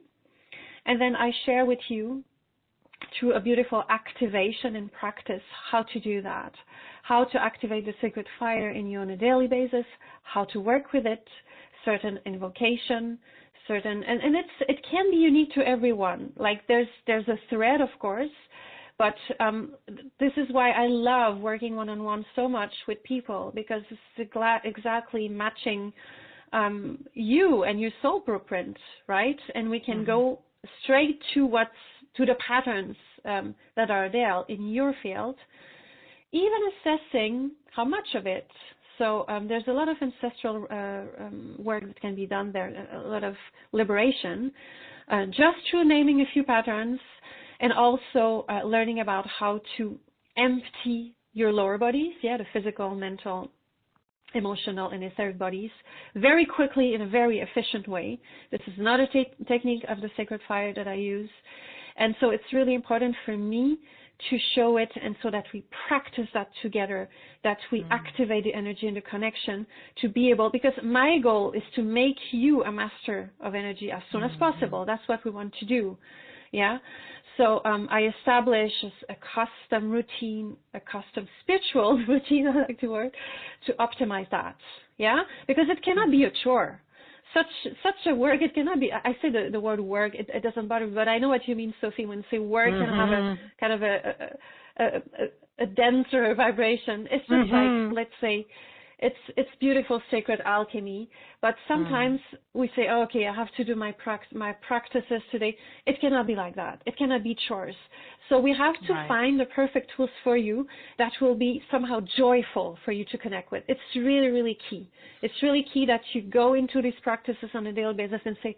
And then I share with you through a beautiful activation and practice how to do that, how to activate the sacred fire in you on a daily basis, how to work with it, certain invocation, and it can be unique to everyone. Like there's a thread, of course, But this is why I love working one-on-one so much with people, because it's exactly matching you and your soul blueprint, right? And we can go straight to the patterns that are there in your field, even assessing how much of it. So there's a lot of ancestral work that can be done there, a lot of liberation, just through naming a few patterns, and also learning about how to empty your lower bodies, the physical, mental, emotional, and etheric bodies very quickly in a very efficient way. This is not a technique of the sacred fire that I use. And so it's really important for me to show it, and so that we practice that together, that we activate the energy and the connection to be able, because my goal is to make you a master of energy as soon as possible. That's what we want to do. Yeah. So I establish a custom routine, a custom spiritual routine, I like the word, to optimize that. Yeah. Because it cannot be a chore. Such a work, it cannot be. I say the word work, it doesn't bother me, but I know what you mean, Sophie, when you say work and have a kind of a denser vibration. It's just like, let's say, it's beautiful sacred alchemy, but sometimes we say, oh, okay, I have to do my practices today. It cannot be like that. It cannot be chores. So we have to find the perfect tools for you that will be somehow joyful for you to connect with. It's really, really key. It's really key that you go into these practices on a daily basis and say,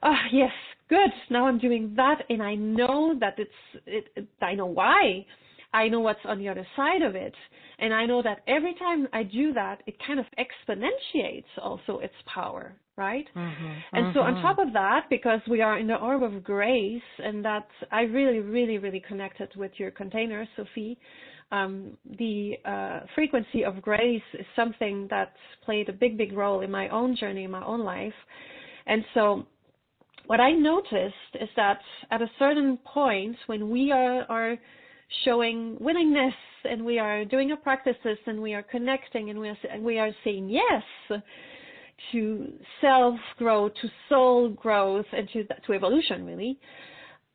oh, yes, good. Now I'm doing that, and I know that I know why. I know what's on the other side of it. And I know that every time I do that, it kind of exponentiates also its power, right? And so on top of that, because we are in the orb of grace, and that I really, really, really connected with your container, Sophie, the frequency of grace is something that played a big, big role in my own journey, in my own life. And so what I noticed is that at a certain point, when we are showing willingness, and we are doing our practices, and we are connecting, and we are saying yes to self-growth, to soul growth, and to evolution, really,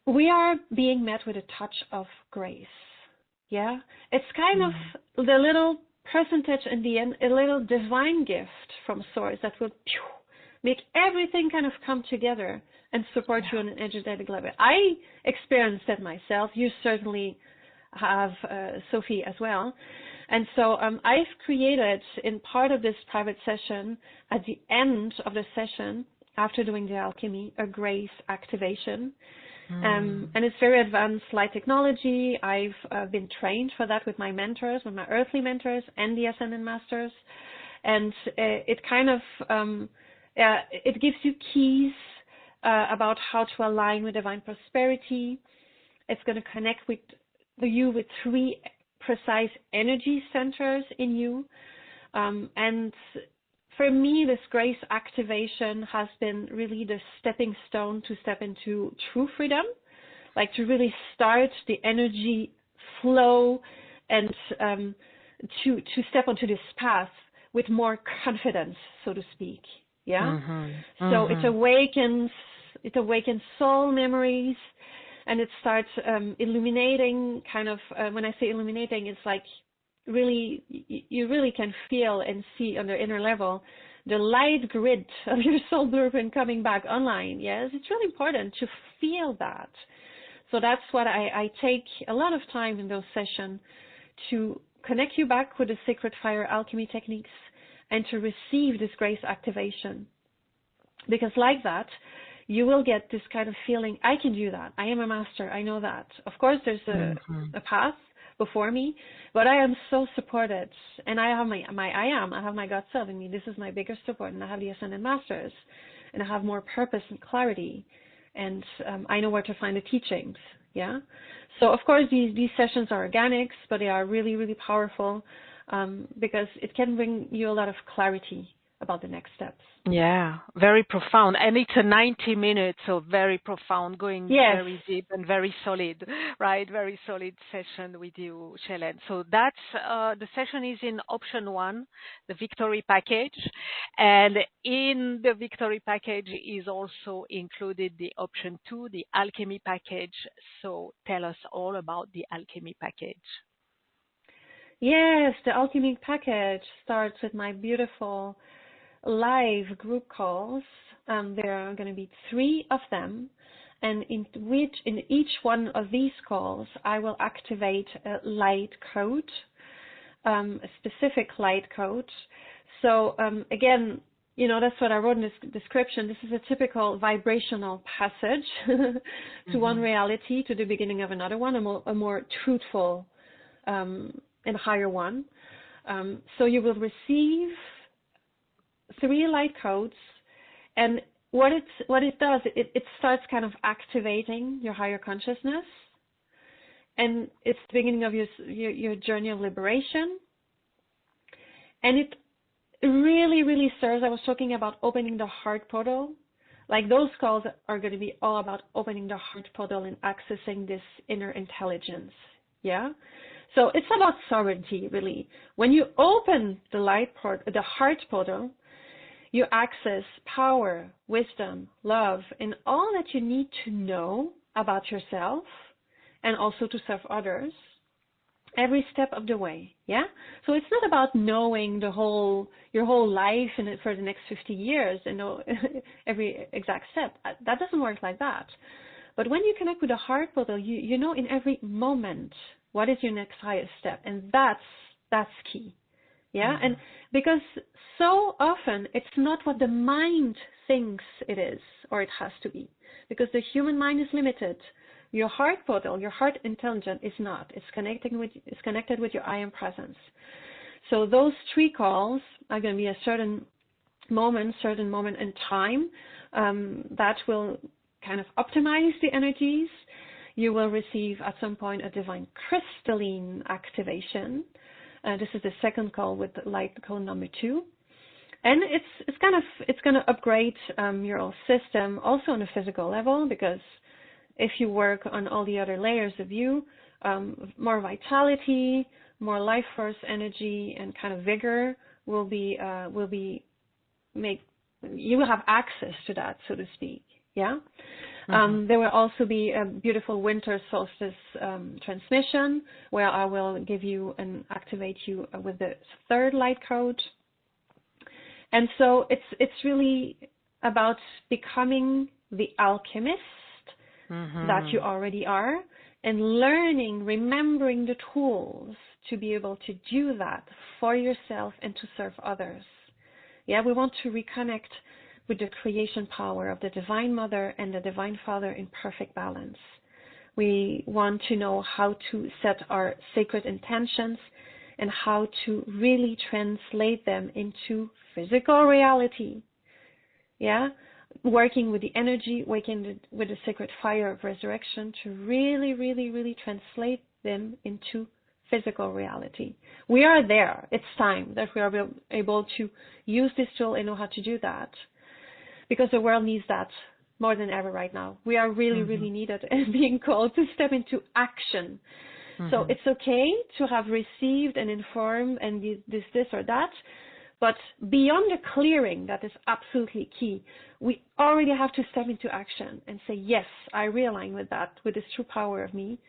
we are being met with a touch of grace. Yeah? It's kind of the little percentage in the end, a little divine gift from Source that will make everything kind of come together and support you on an energetic level. I experienced that myself. You certainly have, Sophie, as well. And so I've created, in part of this private session, at the end of the session, after doing the alchemy, a grace activation. And it's very advanced light technology. I've been trained for that with my mentors, with my earthly mentors and the Ascended Masters. And it kind of, it gives you keys about how to align with divine prosperity. It's going to connect with you with 3 precise energy centers in you. And for me, this grace activation has been really the stepping stone to step into true freedom, like to really start the energy flow and to step onto this path with more confidence, so to speak. Yeah. So it awakens soul memories. And it starts illuminating, kind of, when I say illuminating, it's like really, you really can feel and see on the inner level the light grid of your soul blueprint coming back online. Yes, it's really important to feel that. So that's what I take a lot of time in those sessions, to connect you back with the sacred fire alchemy techniques and to receive this grace activation. Because like that, you will get this kind of feeling, I can do that. I am a master. I know that. Of course, there's a path before me, but I am so supported. And I have I have my God self in me. This is my biggest support. And I have the Ascended Masters. And I have more purpose and clarity. And I know where to find the teachings. Yeah. So, of course, these sessions are organics, but they are really, really powerful because it can bring you a lot of clarity about the next steps. Yeah, very profound. And it's a 90 minutes, so very profound, going very deep and very solid, right? Very solid session with you, Schaylenne. So that's, the session is in option 1, the Victory package. And in the Victory package is also included the option 2, the Alchemy package. So tell us all about the Alchemy package. Yes, the Alchemy package starts with my beautiful live group calls. There are going to be 3 of them, and in each one of these calls, I will activate a light code, a specific light code. So again, you know, that's what I wrote in this description. This is a typical vibrational passage to one reality, to the beginning of another one, a more truthful and higher one. So you will receive 3 light codes, and what it does, it starts kind of activating your higher consciousness, and it's the beginning of your journey of liberation. And it really, really serves. I was talking about opening the heart portal. Like, those calls are going to be all about opening the heart portal and accessing this inner intelligence. Yeah. So it's about sovereignty, really. When you open the heart portal, you access power, wisdom, love, and all that you need to know about yourself and also to serve others every step of the way. Yeah. So it's not about knowing your whole life and for the next 50 years and know every exact step. That doesn't work like that. But when you connect with the heart portal, you know in every moment what is your next highest step, and that's key. Yeah. And because so often it's not what the mind thinks it is or it has to be, because the human mind is limited. Your heart portal, your heart intelligence is not. It's connected with your I am presence. So those 3 calls are going to be a certain moment in time that will kind of optimize the energies. You will receive at some point a divine crystalline activation. This is the second call with light code number 2. And it's going to upgrade your whole system also on a physical level, because if you work on all the other layers of you, more vitality, more life force energy, and kind of vigor you will have access to that, so to speak. Yeah. There will also be a beautiful winter solstice transmission where I will give you and activate you with the 3rd light code. And so it's really about becoming the alchemist that you already are, and remembering the tools to be able to do that for yourself and to serve others. Yeah, we want to reconnect with the creation power of the Divine Mother and the Divine Father in perfect balance. We want to know how to set our sacred intentions and how to really translate them into physical reality. Yeah, working with the energy, working with the sacred fire of resurrection to really, really, really translate them into physical reality. We are there. It's time that we are able to use this tool and know how to do that, because the world needs that more than ever right now. We are really, really needed and being called to step into action. So it's okay to have received and informed and this or that, but beyond the clearing, that is absolutely key. We already have to step into action and say, yes, I realign with that, with this true power of me,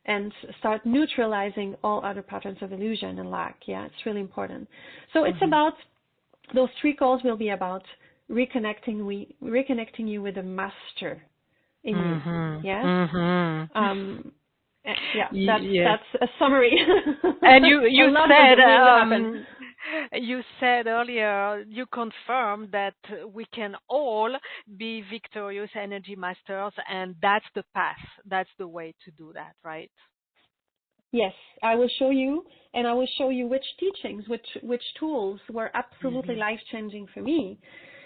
and start neutralizing all other patterns of illusion and lack. Yeah, it's really important. So it's about, those 3 calls will be about reconnecting you with the master in you. Yes. That's a summary. And you said earlier, you confirmed that we can all be victorious energy masters, and that's the path. That's the way to do that, right? Yes, I will show you, and I will show you which teachings, which tools were absolutely life-changing for me.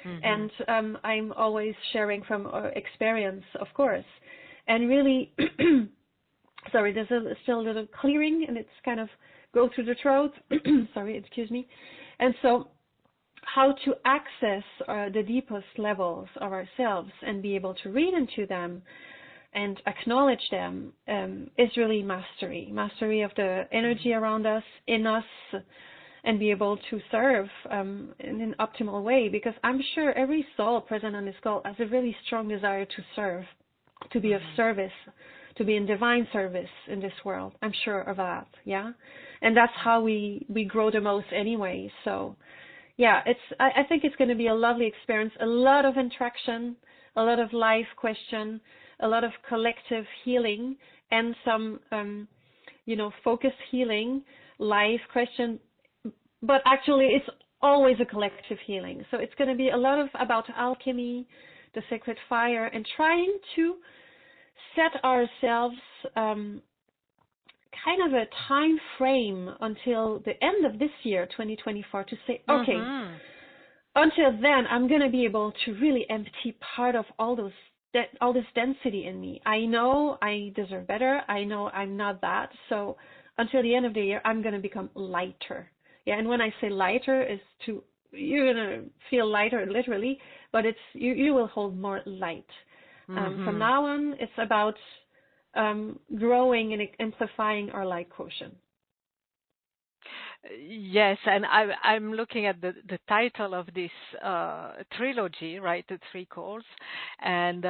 And I'm always sharing from experience, of course. And really, sorry, there's still a little clearing, and it's kind of go through the throat. Sorry, excuse me. And so how to access the deepest levels of ourselves and be able to read into them and acknowledge them is really mastery of the energy around us, in us, and be able to serve in an optimal way. Because I'm sure every soul present on this call has a really strong desire to serve, to be of service, to be in divine service in this world. I'm sure of that, yeah? And that's how we grow the most anyway. So, yeah, I think it's going to be a lovely experience, a lot of interaction, a lot of life question, a lot of collective healing, and some, focused healing, life question. But actually, it's always a collective healing. So it's going to be a lot about alchemy, the sacred fire, and trying to set ourselves kind of a time frame until the end of this year, 2024, to say, okay, until then, I'm going to be able to really empty part of all this density in me. I know I deserve better. I know I'm not that. So until the end of the year, I'm going to become lighter. Yeah, and when I say lighter, you're going to feel lighter literally, but it's you will hold more light. From now on, it's about growing and amplifying our light quotient. Yes, and I'm looking at the title of this trilogy, right? The 3 calls, and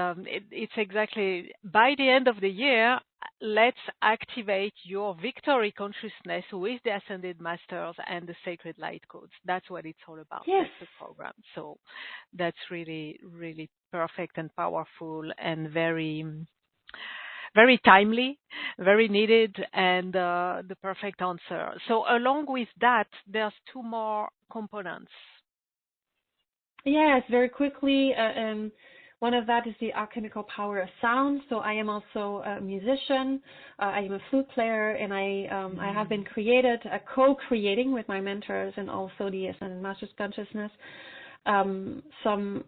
it's exactly by the end of the year. Let's activate your victory consciousness with the Ascended Masters and the Sacred Light Codes. That's what it's all about. Yes. That's the program. So that's really, really perfect and powerful and very, very timely, very needed, and the perfect answer. So along with that, there's 2 more components. Yes, very quickly. One of that is the alchemical power of sound. So I am also a musician. I am a flute player, and I have been co-creating with my mentors and also the Ascended Masters Consciousness some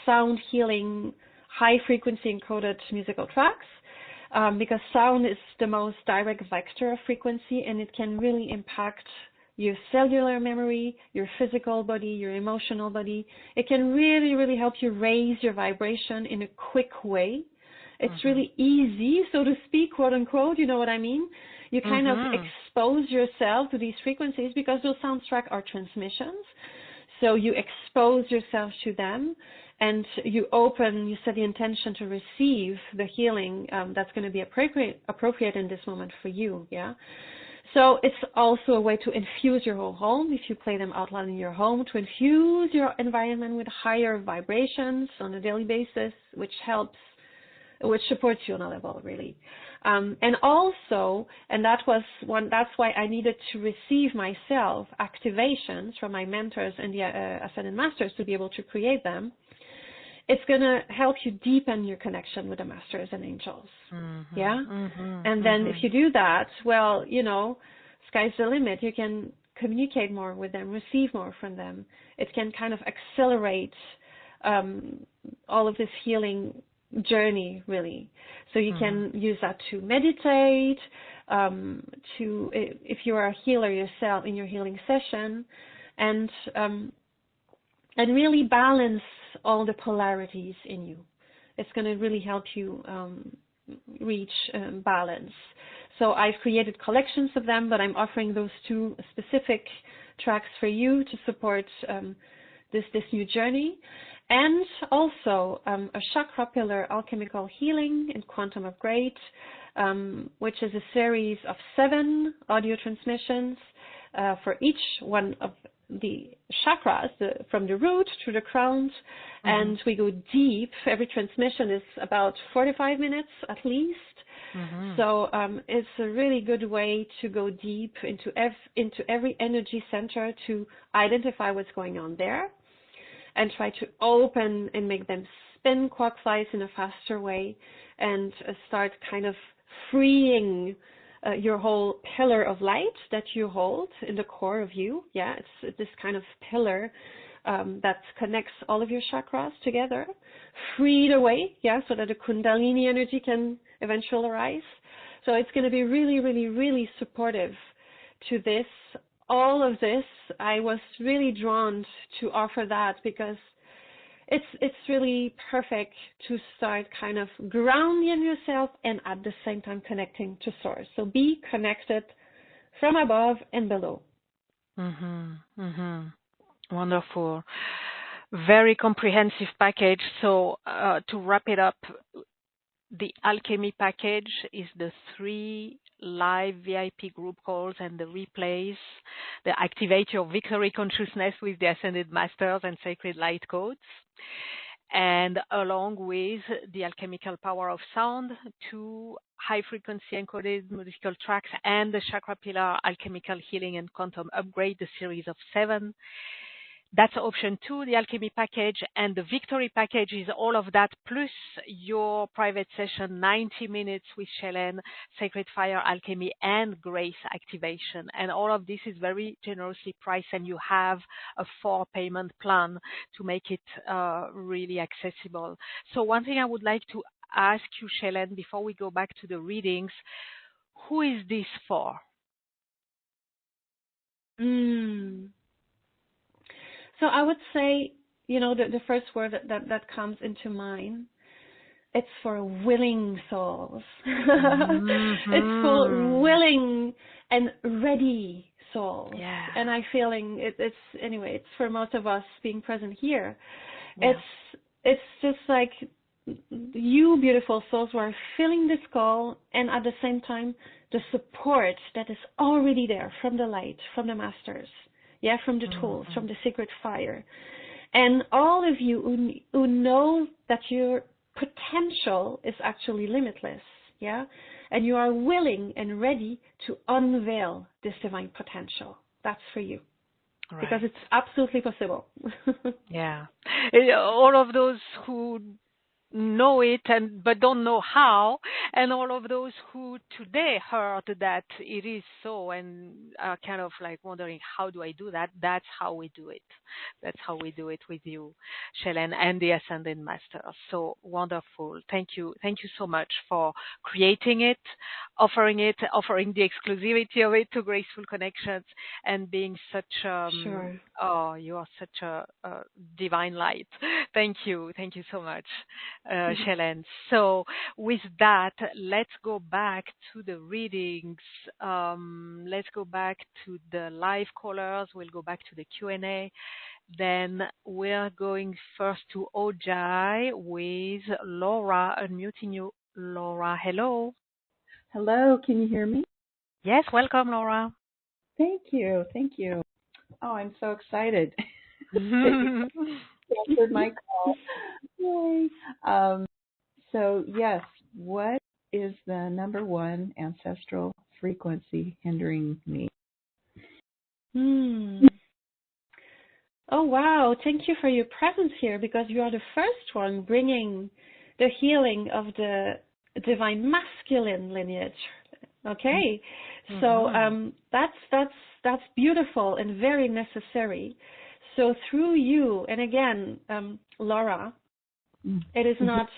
sound healing, high frequency encoded musical tracks. Because sound is the most direct vector of frequency, and it can really impact your cellular memory, your physical body, your emotional body. It can really, really help you raise your vibration in a quick way. It's really easy, so to speak, quote unquote, you know what I mean? You kind of expose yourself to these frequencies because those sound tracks are transmissions. So you expose yourself to them, and you set the intention to receive the healing that's going to be appropriate in this moment for you, yeah? So it's also a way to infuse your whole home, if you play them out loud in your home, to infuse your environment with higher vibrations on a daily basis, which supports you on a level, really. And also, and that's why I needed to receive myself activations from my mentors and the Ascended Masters to be able to create them. It's going to help you deepen your connection with the Masters and Angels. Yeah? And then if you do that, well, sky's the limit. You can communicate more with them, receive more from them. It can kind of accelerate all of this healing journey, really. So you can use that to meditate, if you are a healer yourself in your healing session, and really balance all the polarities in you. It's going to really help you reach balance. So I've created collections of them, but I'm offering those 2 specific tracks for you to support this new journey. And also a chakra pillar alchemical healing and quantum upgrade, which is a series of 7 audio transmissions for each one of the chakras, from the root to the crown, and we go deep. Every transmission is about 45 minutes at least. So it's a really good way to go deep into every energy center to identify what's going on there, and try to open and make them spin clockwise in a faster way, and start kind of freeing your whole pillar of light that you hold in the core of you. Yeah, it's this kind of pillar that connects all of your chakras together, freed away, yeah, so that the Kundalini energy can eventually arise. So it's going to be really, really, really supportive to this all of this, I was really drawn to offer that because it's really perfect to start kind of grounding yourself and at the same time connecting to source. So be connected from above and below. Wonderful. Very comprehensive package. So to wrap it up, the Alchemy package is the 3 live VIP group calls and the replays that activate your victory consciousness with the Ascended Masters and Sacred Light Codes. And along with the alchemical power of sound, 2 high-frequency encoded musical tracks, and the Chakra Pillar Alchemical Healing and Quantum Upgrade, the series of 7. That's option 2, the Alchemy package, and the Victory package is all of that, plus your private session, 90 minutes with Schaylenne, Sacred Fire Alchemy, and Grace Activation. And all of this is very generously priced, and you have a 4-payment plan to make it really accessible. So one thing I would like to ask you, Schaylenne, before we go back to the readings, who is this for? So I would say, the first word that comes into mind, it's for willing souls. It's for willing and ready souls. Yeah. And I'm feeling it's for most of us being present here. Yeah. It's just like you beautiful souls who are feeling this call, and at the same time, the support that is already there from the light, from the masters. Yeah, from the tools, from the sacred fire. And all of you who know that your potential is actually limitless, yeah? And you are willing and ready to unveil this divine potential. That's for you. Right. Because it's absolutely possible. Yeah. All of those who know it but don't know how, and all of those who today heard that it is so and are kind of like wondering, how do I do that? That's how we do it. That's how we do it with you, Schaylenne, and the Ascended Masters. So wonderful. Thank you so much for creating it, offering the exclusivity of it to Graceful Connections, and being such Sure. Oh, you are such a divine light. Thank you so much, Schaylenne. So with that, let's go back to the readings. Let's go back to the live callers. We'll go back to the Q&A. Then we're going first to Ojai with Laura. Unmuting you, Laura. Hello. Hello, can you hear me? Yes, welcome, Laura. Thank you. Oh, I'm so excited. Answered my call. Yay. So yes, what is the number 1 ancestral frequency hindering me? Oh, wow. Thank you for your presence here, because you are the first one bringing the healing of the divine masculine lineage. Okay. So that's beautiful and very necessary. So through you, and again, Laura, it is not,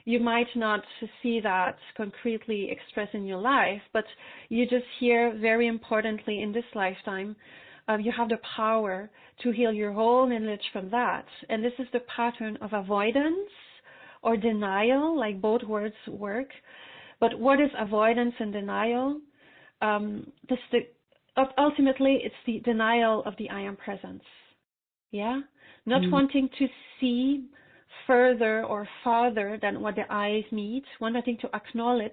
you might not see that concretely expressed in your life, but you just hear very importantly in this lifetime, you have the power to heal your whole lineage from that. And this is the pattern of avoidance or denial, like both words work. But what is avoidance and denial? Ultimately, it's the denial of the I am presence. Yeah? Not wanting to see further or farther than what the eyes meet, wanting to acknowledge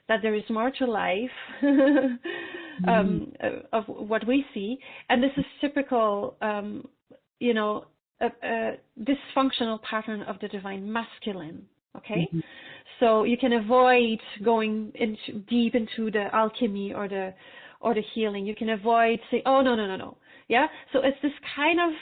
that there is more to life of what we see. And this is typical, a dysfunctional pattern of the divine masculine. Okay? So you can avoid going deep into the alchemy or the healing. You can avoid saying, oh, no. Yeah? So it's this kind of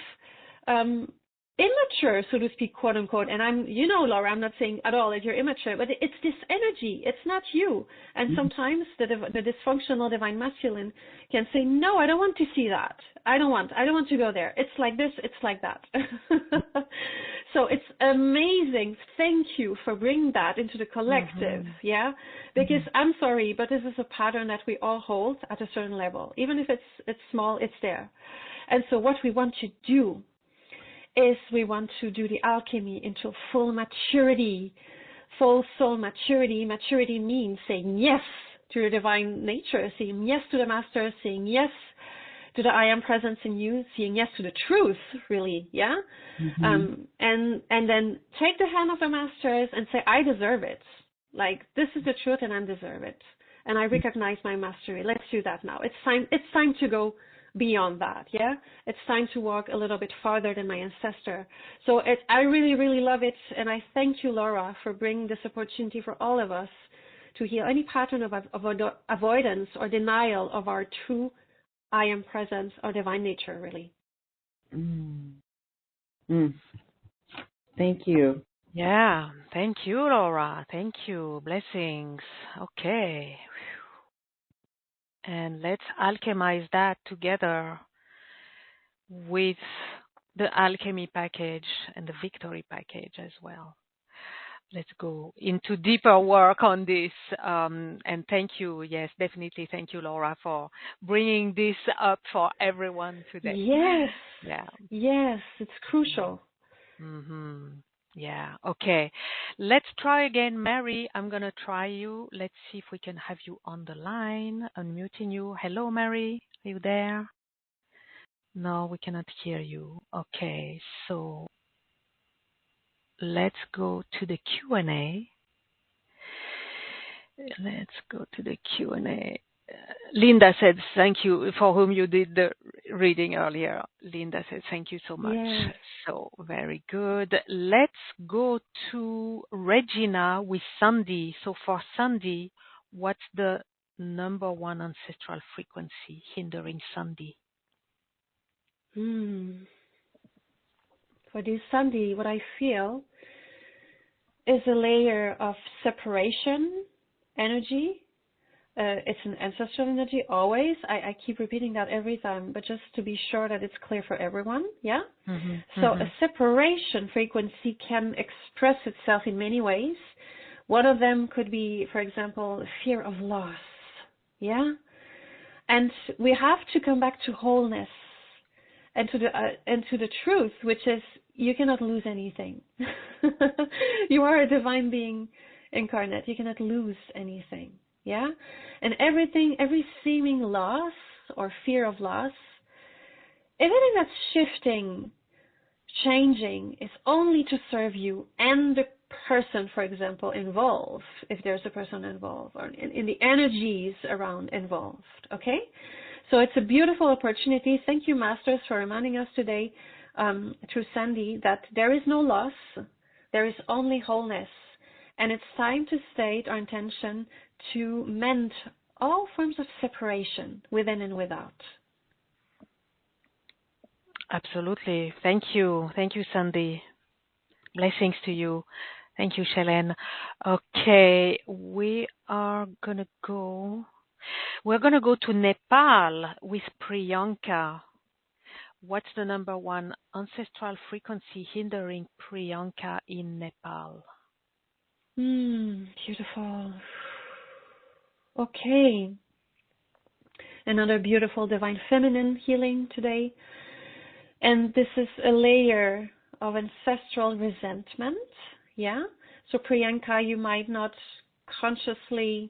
immature, so to speak, quote unquote. And Laura, I'm not saying at all that you're immature, but it's this energy. It's not you. And sometimes the dysfunctional divine masculine can say, no, I don't want to see that. I don't want to go there. It's like this. It's like that. So it's amazing. Thank you for bringing that into the collective, yeah? Because I'm sorry, but this is a pattern that we all hold at a certain level. Even if it's small, it's there. And so what we want to do is we want to do the alchemy into full maturity, full soul maturity. Maturity means saying yes to your divine nature, saying yes to the master, saying yes to the I am presence in you, saying yes to the truth, really, yeah? And then take the hand of the masters and say, I deserve it. Like, this is the truth and I deserve it. And I recognize my mastery. Let's do that now. It's time to go beyond that, yeah? It's time to walk a little bit farther than my ancestor. So I really, really love it. And I thank you, Laura, for bringing this opportunity for all of us to heal any pattern of avoidance or denial of our true I am presence or divine nature, really. Thank you. Yeah, thank you, Laura. Thank you. Blessings. Okay. And let's alchemize that together with the alchemy package and the victory package as well. Let's go into deeper work on this. And thank you. Yes, definitely. Thank you, Laura, for bringing this up for everyone today. Yes. Yeah. Yes, it's crucial. Yeah. Okay. Let's try again, Mary. I'm going to try you. Let's see if we can have you on the line. Unmuting you. Hello, Mary. Are you there? No, we cannot hear you. Okay. So let's go to the Q&A. Let's go to the Q&A. Linda said, thank you, for whom you did the reading earlier. Linda said, thank you so much. Yes. So very good. Let's go to Regina with Sandy. So for Sandy, what's the number one ancestral frequency hindering Sandy? For this Sandy, what I feel is a layer of separation energy. It's an ancestral energy always. I keep repeating that every time, but just to be sure that it's clear for everyone, yeah? So a separation frequency can express itself in many ways. One of them could be, for example, fear of loss, yeah? And we have to come back to wholeness and to the truth, which is you cannot lose anything. You are a divine being incarnate. You cannot lose anything. Yeah? And every seeming loss or fear of loss, everything that's shifting, changing, is only to serve you and the person, for example, involved, if there's a person involved, or in the energies around involved. Okay? So it's a beautiful opportunity. Thank you, Masters, for reminding us today, through Sandy, that there is no loss, there is only wholeness. And it's time to state our intention to mend all forms of separation within and without. Absolutely. Thank you. Thank you, Sandy. Blessings to you. Thank you, Schaylenne. Okay, we're going to go to Nepal with Priyanka. What's the number one ancestral frequency hindering Priyanka in Nepal? Beautiful. Okay. Another beautiful divine feminine healing today. And this is a layer of ancestral resentment. Yeah? So Priyanka, you might not consciously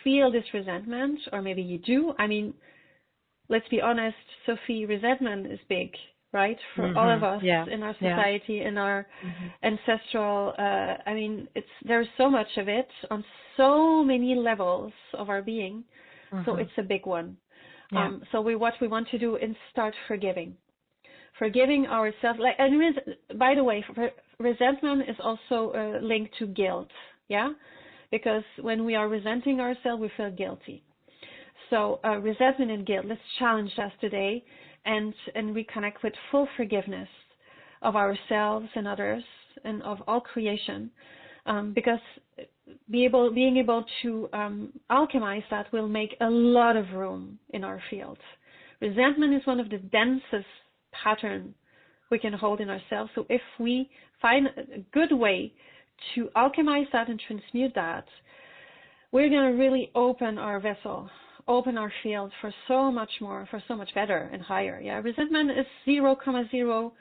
feel this resentment, or maybe you do. I mean, let's be honest, Sophie, resentment is big, right? For all of us in our society, in our ancestral, I mean, there's so much of it on so many levels of our being. So it's a big one. So what we want to do is start forgiving ourselves. And by the way, resentment is also linked to guilt. Yeah. Because when we are resenting ourselves, we feel guilty. So resentment and guilt, let's challenge us today and reconnect with full forgiveness of ourselves and others and of all creation. Because being able to alchemize that will make a lot of room in our field. Resentment is one of the densest patterns we can hold in ourselves. So if we find a good way to alchemize that and transmute that, we're going to really open our vessel, open our field for so much more, for so much better and higher. Yeah, resentment is 0,0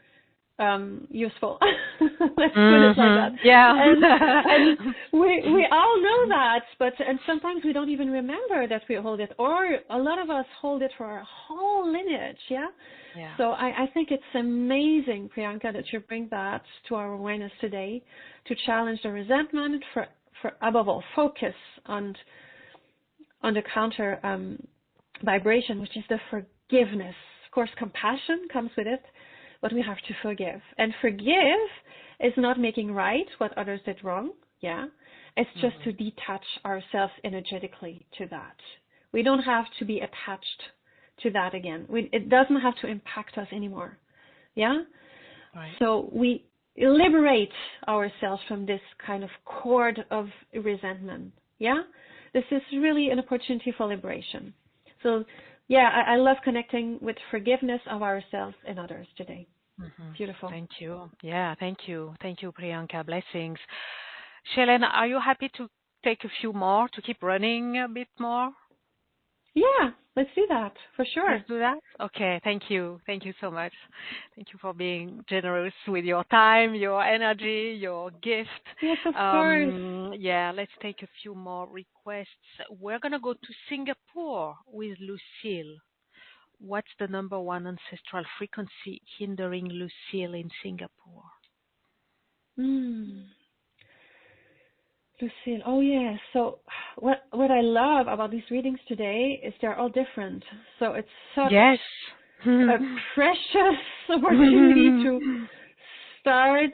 useful. Let's put it like that. Yeah. And we all know that, and sometimes we don't even remember that we hold it, or a lot of us hold it for our whole lineage. Yeah. So I think it's amazing, Priyanka, that you bring that to our awareness today, to challenge the resentment, for above all focus on the counter vibration, which is the forgiveness. Of course, compassion comes with it, but we have to forgive. And forgive is not making right what others did wrong. Yeah, it's just to detach ourselves energetically to that. We don't have to be attached to that again. It doesn't have to impact us anymore. Yeah. Right. So we liberate ourselves from this kind of cord of resentment. Yeah. This is really an opportunity for liberation. So yeah, I love connecting with forgiveness of ourselves and others today. Beautiful. Thank you. Yeah, thank you. Thank you, Priyanka. Blessings. Schaylenne, are you happy to take a few more, to keep running a bit more? Yeah, let's do that, for sure. Let's do that? Okay, thank you. Thank you so much. Thank you for being generous with your time, your energy, your gift. Yes, of course. Yeah, let's take a few more requests. We're going to go to Singapore with Lucille. What's the number one ancestral frequency hindering Lucille in Singapore? Lucille, oh yeah. So what I love about these readings today is they're all different. So it's such a precious opportunity to start,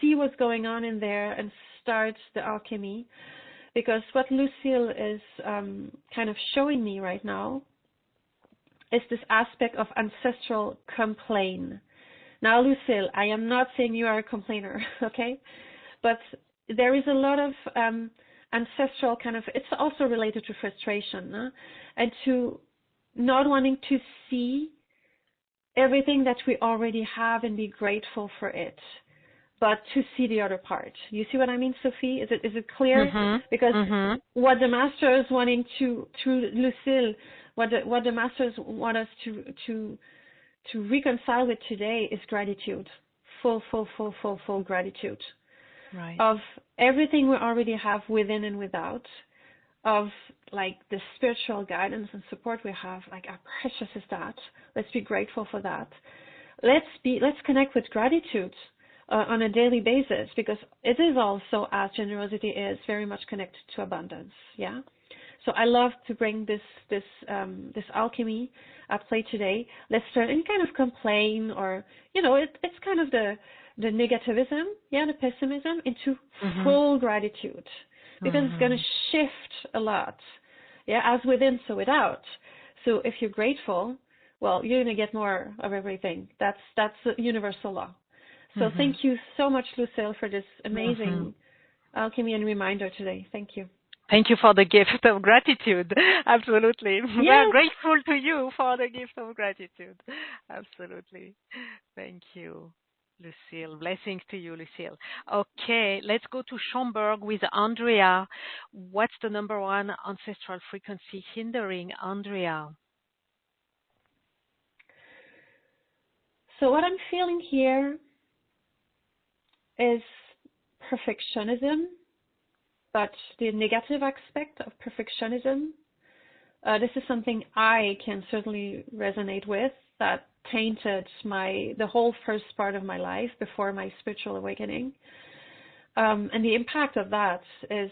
see what's going on in there and start the alchemy. Because what Lucille is kind of showing me right now is this aspect of ancestral complaint. Now, Lucille, I am not saying you are a complainer, okay? But there is a lot of ancestral kind of, it's also related to frustration, and to not wanting to see everything that we already have and be grateful for it, but to see the other part. You see what I mean, Sophie? Is it clear? Because what the master is wanting to Lucille, what the masters want us to reconcile with today is gratitude, full gratitude. Right. Of everything we already have within and without, of like the spiritual guidance and support we have, like how precious is that? Let's be grateful for that. Let's connect with gratitude on a daily basis, because it is also, as generosity is, very much connected to abundance. Yeah. So I love to bring this alchemy at play today. Let's turn any kind of complaint, or it's kind of the negativism, the pessimism, into full gratitude, because it's going to shift a lot, as within, so without. So if you're grateful, well, you're going to get more of everything. That's a universal law. So thank you so much, Lucille, for this amazing alchemy and reminder today. Thank you. Thank you for the gift of gratitude. Absolutely. Yes. We're grateful to you for the gift of gratitude. Absolutely. Thank you, Lucille. Blessings to you, Lucille. Okay, let's go to Schomburg with Andrea. What's the number one ancestral frequency hindering Andrea? So what I'm feeling here is perfectionism, but the negative aspect of perfectionism. This is something I can certainly resonate with, that tainted the whole first part of my life before my spiritual awakening. And the impact of that is,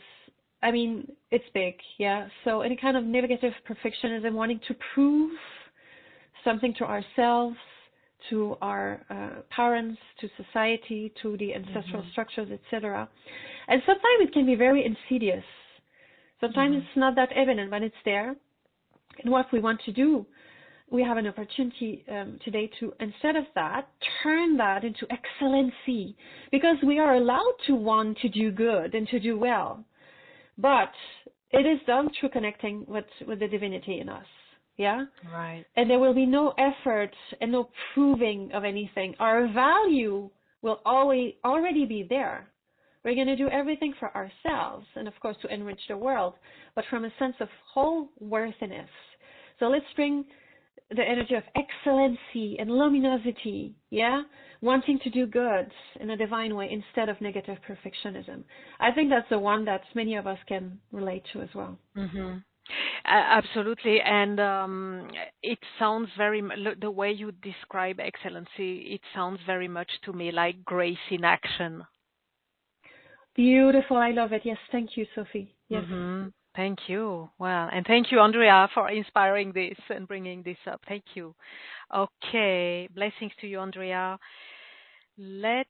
it's big, So any kind of negative perfectionism, wanting to prove something to ourselves, to our parents, to society, to the ancestral structures, etc. And sometimes it can be very insidious. Sometimes it's not that evident, but it's there. And what we want to do, we have an opportunity today to, instead of that, turn that into excellency, because we are allowed to want to do good and to do well. But it is done through connecting with the divinity in us. Yeah? Right. And there will be no effort and no proving of anything. Our value will always already be there. We're going to do everything for ourselves and, of course, to enrich the world, but from a sense of whole worthiness. So let's bring the energy of excellency and luminosity, yeah? Wanting to do good in a divine way instead of negative perfectionism. I think that's the one that many of us can relate to as well. Mm-hmm. Absolutely, and it sounds the way you describe excellency, it sounds very much to me like grace in action. Beautiful. I love it. Yes. Thank you, Sophie. Yes. Mm-hmm. Thank you. Well, and thank you, Andrea, for inspiring this and bringing this up. Thank you. Okay. Blessings to you, Andrea. Let's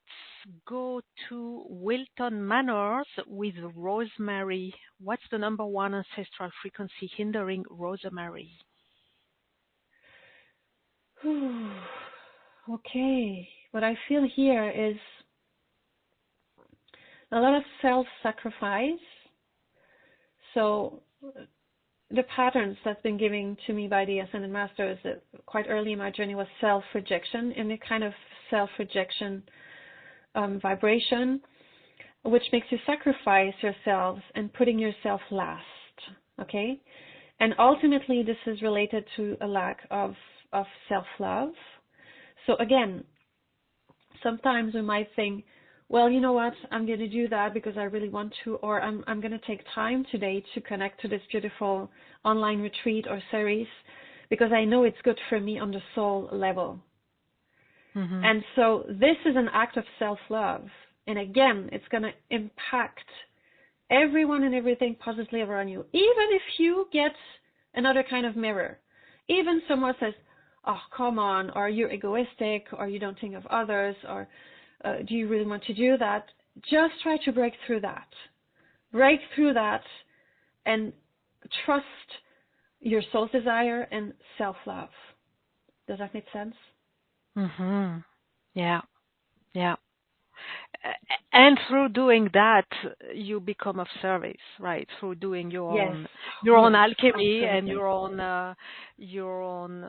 go to Wilton Manors with Rosemary. What's the number one ancestral frequency hindering Rosemary? Okay. What I feel here is a lot of self-sacrifice. So the patterns that's been given to me by the Ascended Masters quite early in my journey was self-rejection, and a kind of self-rejection vibration, which makes you sacrifice yourselves and putting yourself last, okay? And ultimately, this is related to a lack of self-love. So again, sometimes we might think, well, you know what, I'm going to do that because I really want to, or I'm going to take time today to connect to this beautiful online retreat or series because I know it's good for me on the soul level. Mm-hmm. And so this is an act of self-love. And again, it's going to impact everyone and everything positively around you. Even if you get another kind of mirror, even someone says, oh, come on, or you're egoistic, or you don't think of others, or do you really want to do that? Just try to break through that. Break through that and trust your soul's desire and self-love. Does that make sense? Mm-hmm. Yeah. Yeah. And through doing that, you become of service, right? Through doing your own alchemy and your own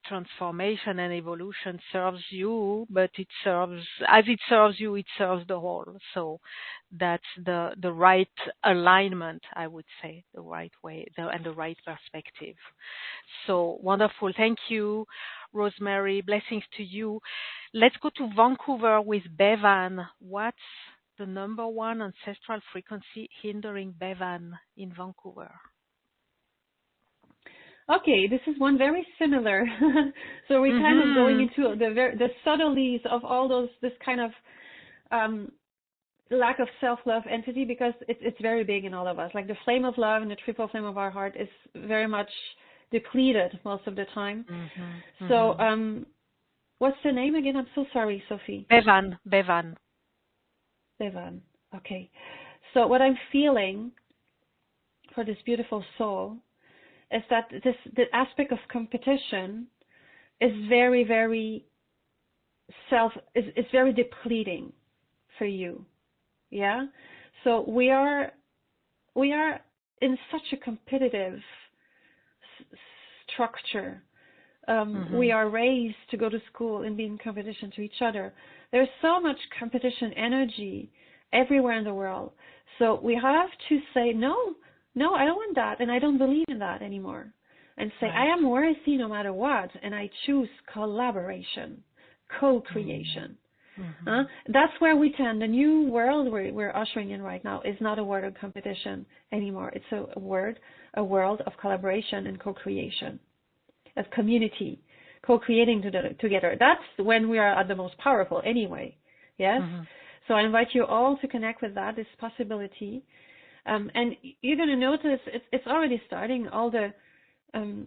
transformation and evolution serves you, but it serves you, it serves the whole. So that's the right alignment, I would say, the right way and the right perspective. So wonderful. Thank you, Rosemary. Blessings to you. Let's go to Vancouver with Bevan. What's the number one ancestral frequency hindering Bevan in Vancouver? Okay, this is one very similar. So we're kind of going into the subtleties of all this kind of lack of self-love entity, because it's very big in all of us. Like the flame of love and the triple flame of our heart is very much depleted most of the time. So what's the name again? I'm so sorry, Sophie. Bevan. Okay. So what I'm feeling for this beautiful soul is that the aspect of competition is very, very is very depleting for you. Yeah. So we are in such a competitive structure. We are raised to go to school and be in competition to each other. There's so much competition energy everywhere in the world. So we have to say, no, I don't want that, and I don't believe in that anymore. And say, I am worthy no matter what, and I choose collaboration, co-creation. That's where we tend. The new world we're ushering in right now is not a world of competition anymore. It's a world of collaboration and co-creation, of community, co-creating together. That's when we are at the most powerful anyway. Yes? So I invite you all to connect with that, this possibility. And you're going to notice it's already starting. All the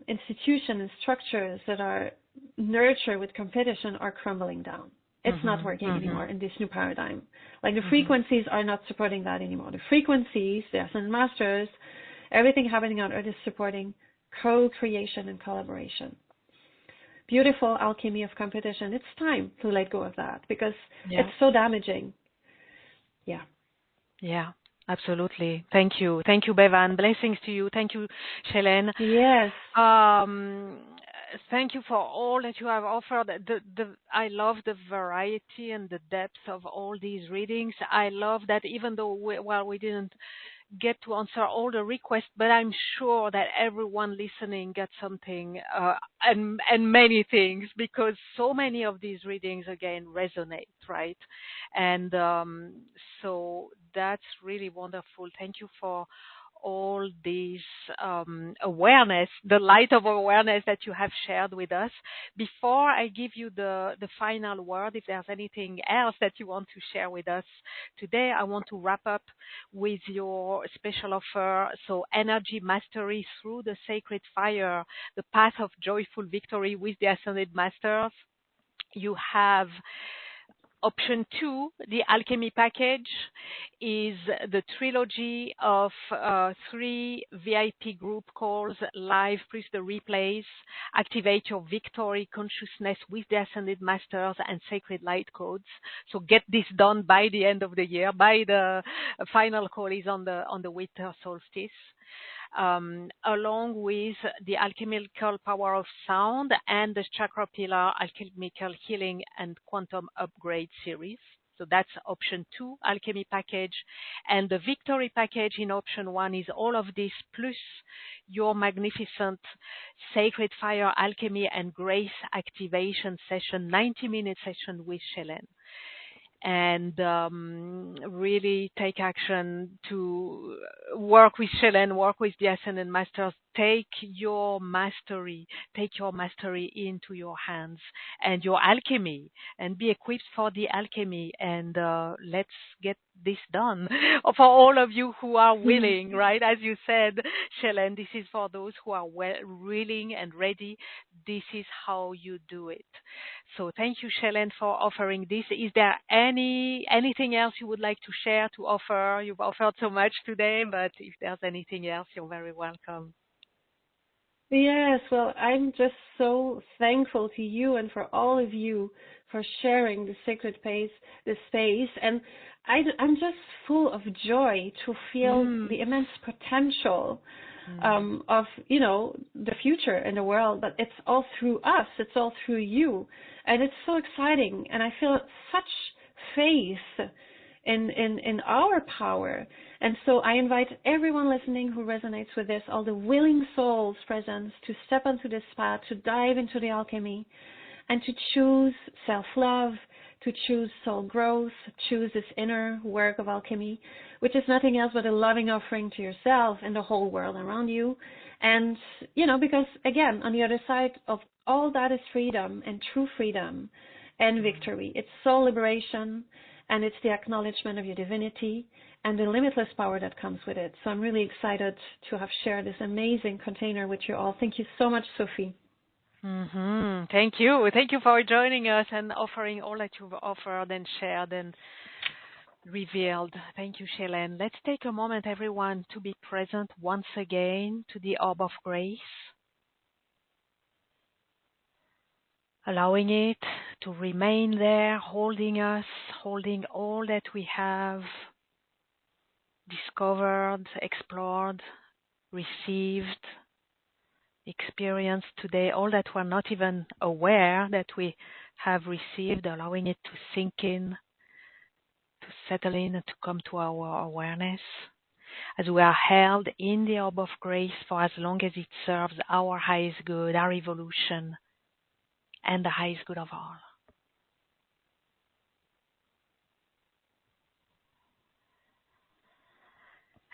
institutions and structures that are nurtured with competition are crumbling down. It's not working anymore in this new paradigm. Like the frequencies are not supporting that anymore. The frequencies, the Ascended Masters, everything happening on Earth is supporting co-creation and collaboration. Beautiful alchemy of competition. It's time to let go of that because it's so damaging. Yeah. Absolutely. Thank you. Thank you, Bevan. Blessings to you. Thank you, Schaylenne. Yes. Thank you for all that you have offered. I love the variety and the depth of all these readings. I love that even though we didn't get to answer all the requests, but I'm sure that everyone listening got something and many things, because so many of these readings again resonate, right? And so that's really wonderful. Thank you for all these awareness, the light of awareness that you have shared with us. Before I give you the final word, if there's anything else that you want to share with us today, I want to wrap up with your special offer. So energy mastery through the sacred fire, the path of joyful victory with the Ascended Masters. You have option 2, the alchemy package, is the trilogy of 3 VIP group calls live plus the replays. Activate your victory consciousness with the Ascended Masters and Sacred Light Codes. So get this done by the end of the year. By the final call is on the winter solstice. Along with the alchemical power of sound and the chakra pillar alchemical healing and quantum upgrade series. So that's option 2, alchemy package. And the victory package in option 1 is all of this plus your magnificent sacred fire alchemy and grace activation session, 90-minute session with Schaylenne. And really take action to work with Schaylenne, work with the Ascended Masters. Take your mastery into your hands and your alchemy, and be equipped for the alchemy. And let's get this done. For all of you who are willing, right? As you said, Schaylenne, this is for those who are willing and ready. This is how you do it. So thank you, Schaylenne, for offering this. Is there anything else you would like to share, to offer? You've offered so much today, but if there's anything else, you're very welcome. Yes, well, I'm just so thankful to you and for all of you for sharing the sacred space. And I'm just full of joy to feel the immense potential of, the future in the world. But it's all through us. It's all through you. And it's so exciting. And I feel such faith in our power. And so I invite everyone listening who resonates with this, all the willing souls present, to step onto this path, to dive into the alchemy, and to choose self-love, to choose soul growth, choose this inner work of alchemy, which is nothing else but a loving offering to yourself and the whole world around you. And, because, again, on the other side of all that is freedom and true freedom and victory. It's soul liberation, and it's the acknowledgement of your divinity and the limitless power that comes with it. So I'm really excited to have shared this amazing container with you all. Thank you so much, Sophie. Thank you. Thank you for joining us and offering all that you've offered and shared and revealed. Thank you, Schaylenne. Let's take a moment, everyone, to be present once again to the orb of grace, allowing it to remain there, holding us, holding all that we have discovered, explored, received, experienced today, all that we're not even aware that we have received, allowing it to sink in, to settle in, and to come to our awareness, as we are held in the orb of grace for as long as it serves our highest good, our evolution, and the highest good of all.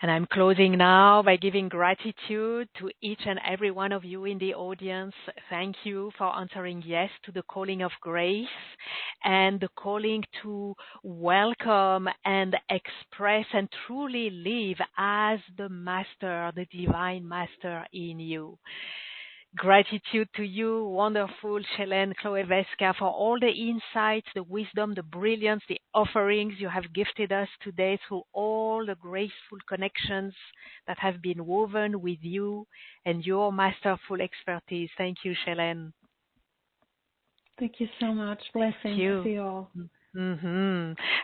And I'm closing now by giving gratitude to each and every one of you in the audience. Thank you for answering yes to the calling of grace and the calling to welcome and express and truly live as the master, the divine master in you. Gratitude to you, wonderful Schaylenne, Chloé, Veska, for all the insights, the wisdom, the brilliance, the offerings you have gifted us today through all the graceful connections that have been woven with you and your masterful expertise. Thank you, Schaylenne. Thank you so much. Blessings to you all.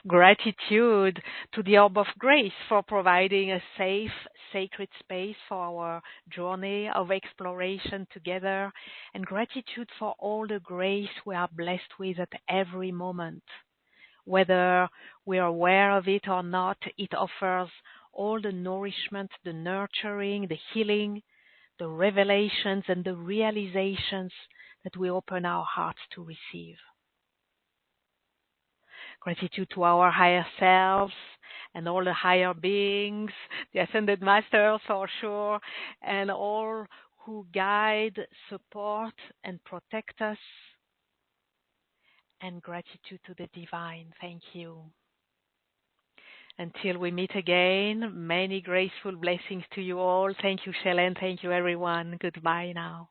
Gratitude to the Orb of Grace for providing a safe, sacred space for our journey of exploration together, and gratitude for all the grace we are blessed with at every moment. Whether we are aware of it or not, it offers all the nourishment, the nurturing, the healing, the revelations, and the realizations that we open our hearts to receive. Gratitude to our higher selves and all the higher beings, the ascended masters for sure, and all who guide, support, and protect us. And gratitude to the divine. Thank you. Until we meet again, many graceful blessings to you all. Thank you, Schaylenne. Thank you, everyone. Goodbye now.